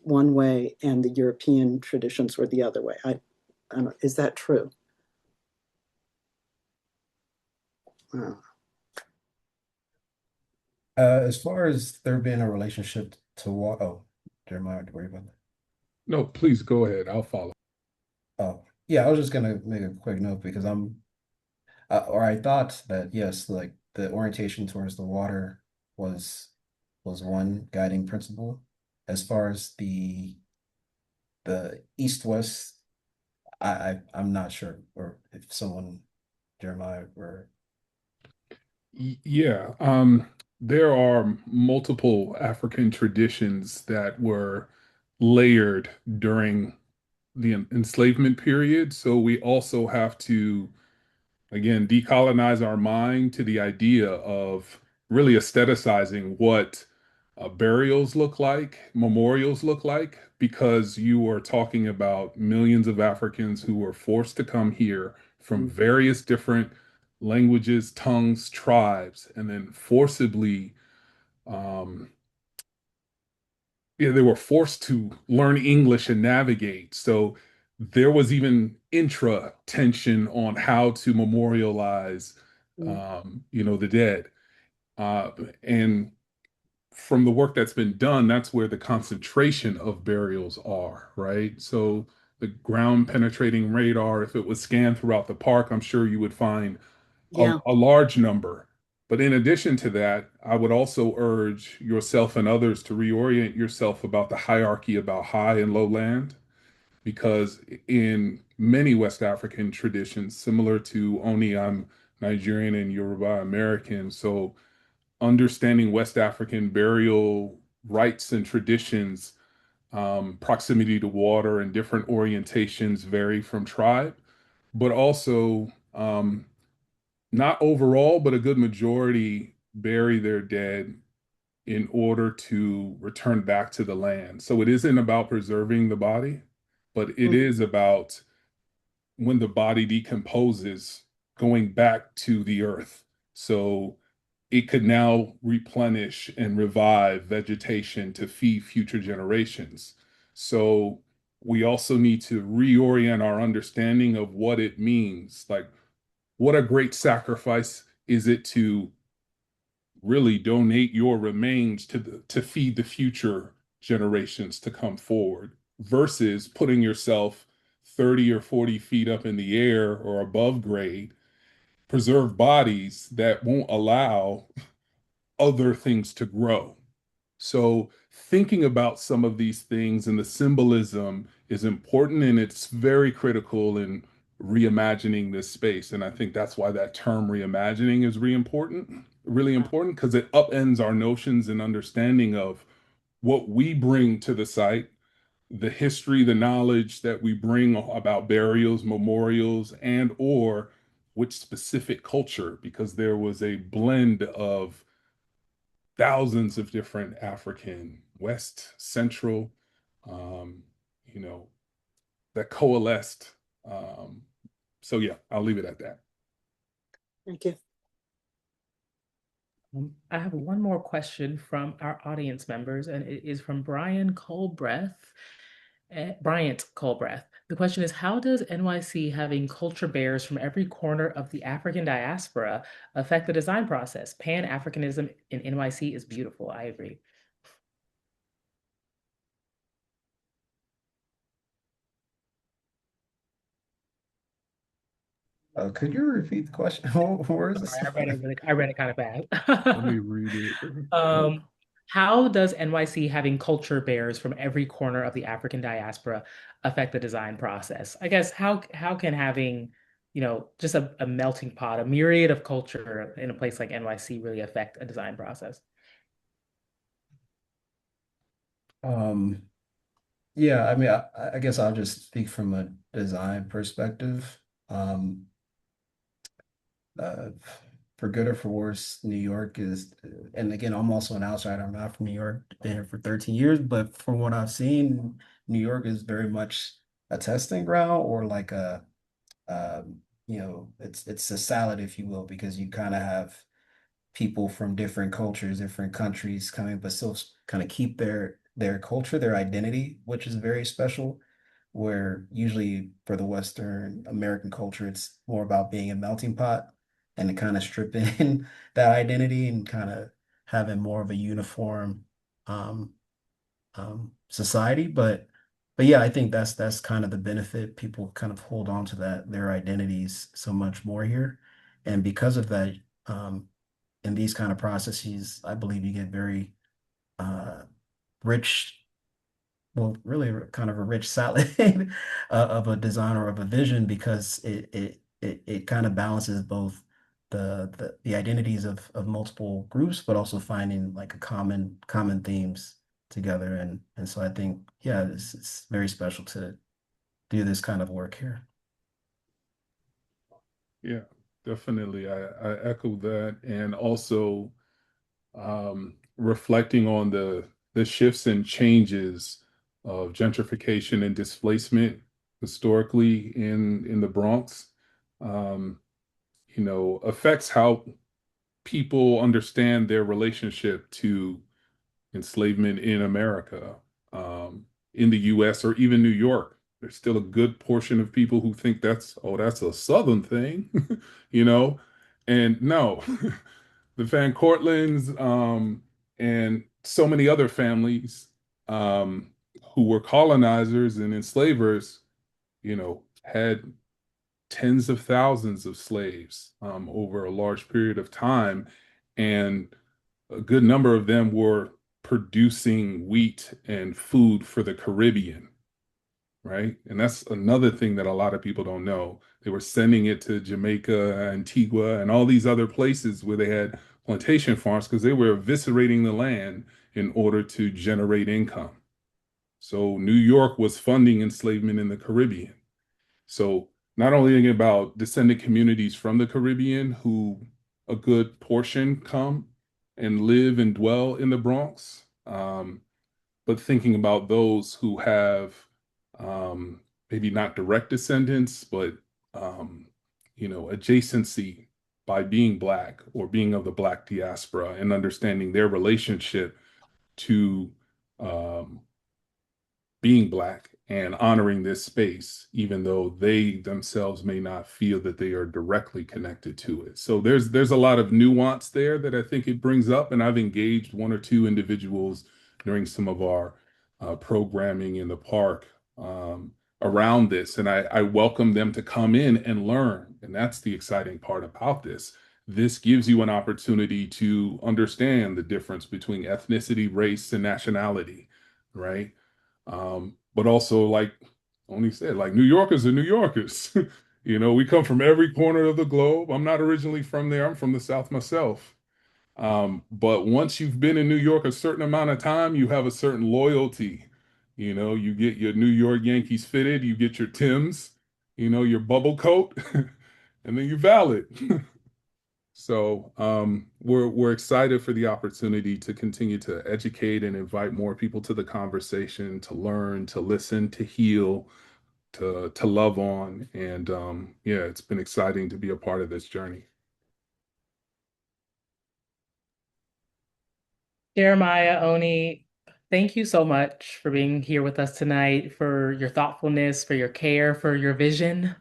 D: one way and the European traditions were the other way. I don't know, is that true? Wow.
B: As far as there being a relationship to what, oh, Jeremiah, to worry about that.
C: No, please go ahead. I'll follow.
B: Oh, yeah, I was just gonna make a quick note because or I thought that yes, like the orientation towards the water was was one guiding principle. As far as the east-west, I'm not sure, or if someone, Jeremiah, or
C: Yeah, there are multiple African traditions that were layered during the enslavement period. So we also have to, again, decolonize our mind to the idea of really aestheticizing what burials look like, memorials look like, because you are talking about millions of Africans who were forced to come here from various different languages, tongues, tribes, and then forcibly, um, yeah, they were forced to learn English and navigate. So there was even intra tension on how to memorialize,
D: Mm.
C: the dead. And from the work that's been done, that's where the concentration of burials are, right? So the ground penetrating radar, if it was scanned throughout the park, I'm sure you would find
D: Yeah.
C: a large number. But in addition to that, I would also urge yourself and others to reorient yourself about the hierarchy about high and low land, because in many West African traditions, similar to Oni, I'm Nigerian and Yoruba American, so understanding West African burial rites and traditions, proximity to water and different orientations vary from tribe, but also not overall, but a good majority bury their dead in order to return back to the land. So it isn't about preserving the body, but it
D: Mhm.
C: is about when the body decomposes, going back to the earth. So it could now replenish and revive vegetation to feed future generations. So we also need to reorient our understanding of what it means. Like, what a great sacrifice is it to really donate your remains to feed the future generations to come forward versus putting yourself 30 or 40 feet up in the air or above grade, preserve bodies that won't allow other things to grow. So thinking about some of these things and the symbolism is important, and it's very critical in reimagining this space. And I think that's why that term reimagining is really important, because it upends our notions and understanding of what we bring to the site, the history, the knowledge that we bring about burials, memorials, and or which specific culture, because there was a blend of thousands of different African, West, Central, um, you know, that coalesced. Um, so yeah, I'll leave it at that.
D: Thank you.
A: I have one more question from our audience members, and it is from Brian Colbreth. Bryant Colbreth. The question is, how does NYC having culture bears from every corner of the African diaspora affect the design process? Pan-Africanism in NYC is beautiful. I agree.
B: Could you repeat the question? Where is
A: Sorry,
B: this?
A: I read it kind of
C: Let me
A: fast.
C: read it.
A: Um, how does NYC having culture bears from every corner of the African diaspora affect the design process? I guess how can having, just a melting pot, a myriad of culture in a place like NYC really affect a design process?
B: Um, yeah, I mean, I guess I'll just speak from a design perspective. Um, uh, for good or for worse, New York is, and again, I'm also an outsider. I'm not from New York, been here for 13 years, but from what I've seen, New York is very much a testing ground or like it's a salad, if you will, because you kind of have people from different cultures, different countries coming, but still kind of keep their culture, their identity, which is very special. Where usually for the Western American culture, it's more about being a melting pot and to kind of strip in that identity and kind of having more of a uniform um, society. But yeah, I think that's kind of the benefit. People kind of hold on to their identities so much more here, and because of that, um, in these kind of processes, I believe you get very uh, rich, well, really kind of a rich salad of a design or of a vision because it kind of balances both the identities of multiple groups, but also finding like a common themes together. And so I think, yeah, it's very special to do this kind of work here.
C: Yeah, definitely. I echo that. And also reflecting on the shifts and changes of gentrification and displacement historically in the Bronx, um, affects how people understand their relationship to enslavement in America, in the US or even New York. There's still a good portion of people who think that's a Southern thing, you know? And no, the Van Cortlandts, and so many other families um, who were colonizers and enslavers, had tens of thousands of slaves over a large period of time. And a good number of them were producing wheat and food for the Caribbean, right? And that's another thing that a lot of people don't know. They were sending it to Jamaica, Antigua, and all these other places where they had plantation farms because they were eviscerating the land in order to generate income. So New York was funding enslavement in the Caribbean. So not only thinking about descendant communities from the Caribbean who a good portion come and live and dwell in the Bronx, but thinking about those who have um, maybe not direct descendants, but adjacency by being Black or being of the Black diaspora and understanding their relationship to um, being Black and honoring this space, even though they themselves may not feel that they are directly connected to it. So there's a lot of nuance there that I think it brings up, and I've engaged one or two individuals during some of our programming in the park around this, and I welcome them to come in and learn, and that's the exciting part about this. This gives you an opportunity to understand the difference between ethnicity, race, and nationality, right? But also, like Oni said, like New Yorkers are New Yorkers. We come from every corner of the globe. I'm not originally from there. I'm from the South myself. But once you've been in New York a certain amount of time, you have a certain loyalty. You get your New York Yankees fitted, you get your Timbs, your bubble coat, and then you valid. So we're excited for the opportunity to continue to educate and invite more people to the conversation, to learn, to listen, to heal, to love on. And yeah, it's been exciting to be a part of this journey.
A: Jeremiah, Oni, thank you so much for being here with us tonight, for your thoughtfulness, for your care, for your vision,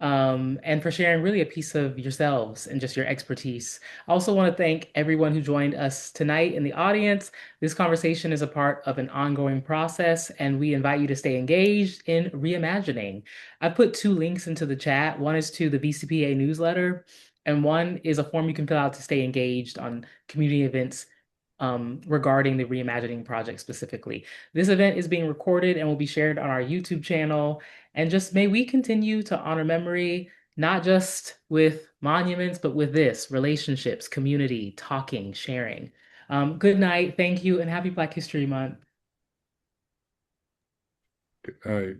A: and for sharing really a piece of yourselves and just your expertise. I also want to thank everyone who joined us tonight in the audience. This conversation is a part of an ongoing process, and we invite you to stay engaged in reimagining. I put two links into the chat. One is to the VCPA newsletter, and one is a form you can fill out to stay engaged on community events regarding the Reimagining project specifically. This event is being recorded and will be shared on our YouTube channel. And just may we continue to honor memory, not just with monuments, but with this, relationships, community, talking, sharing. Good night, thank you, and happy Black History Month.
C: All right.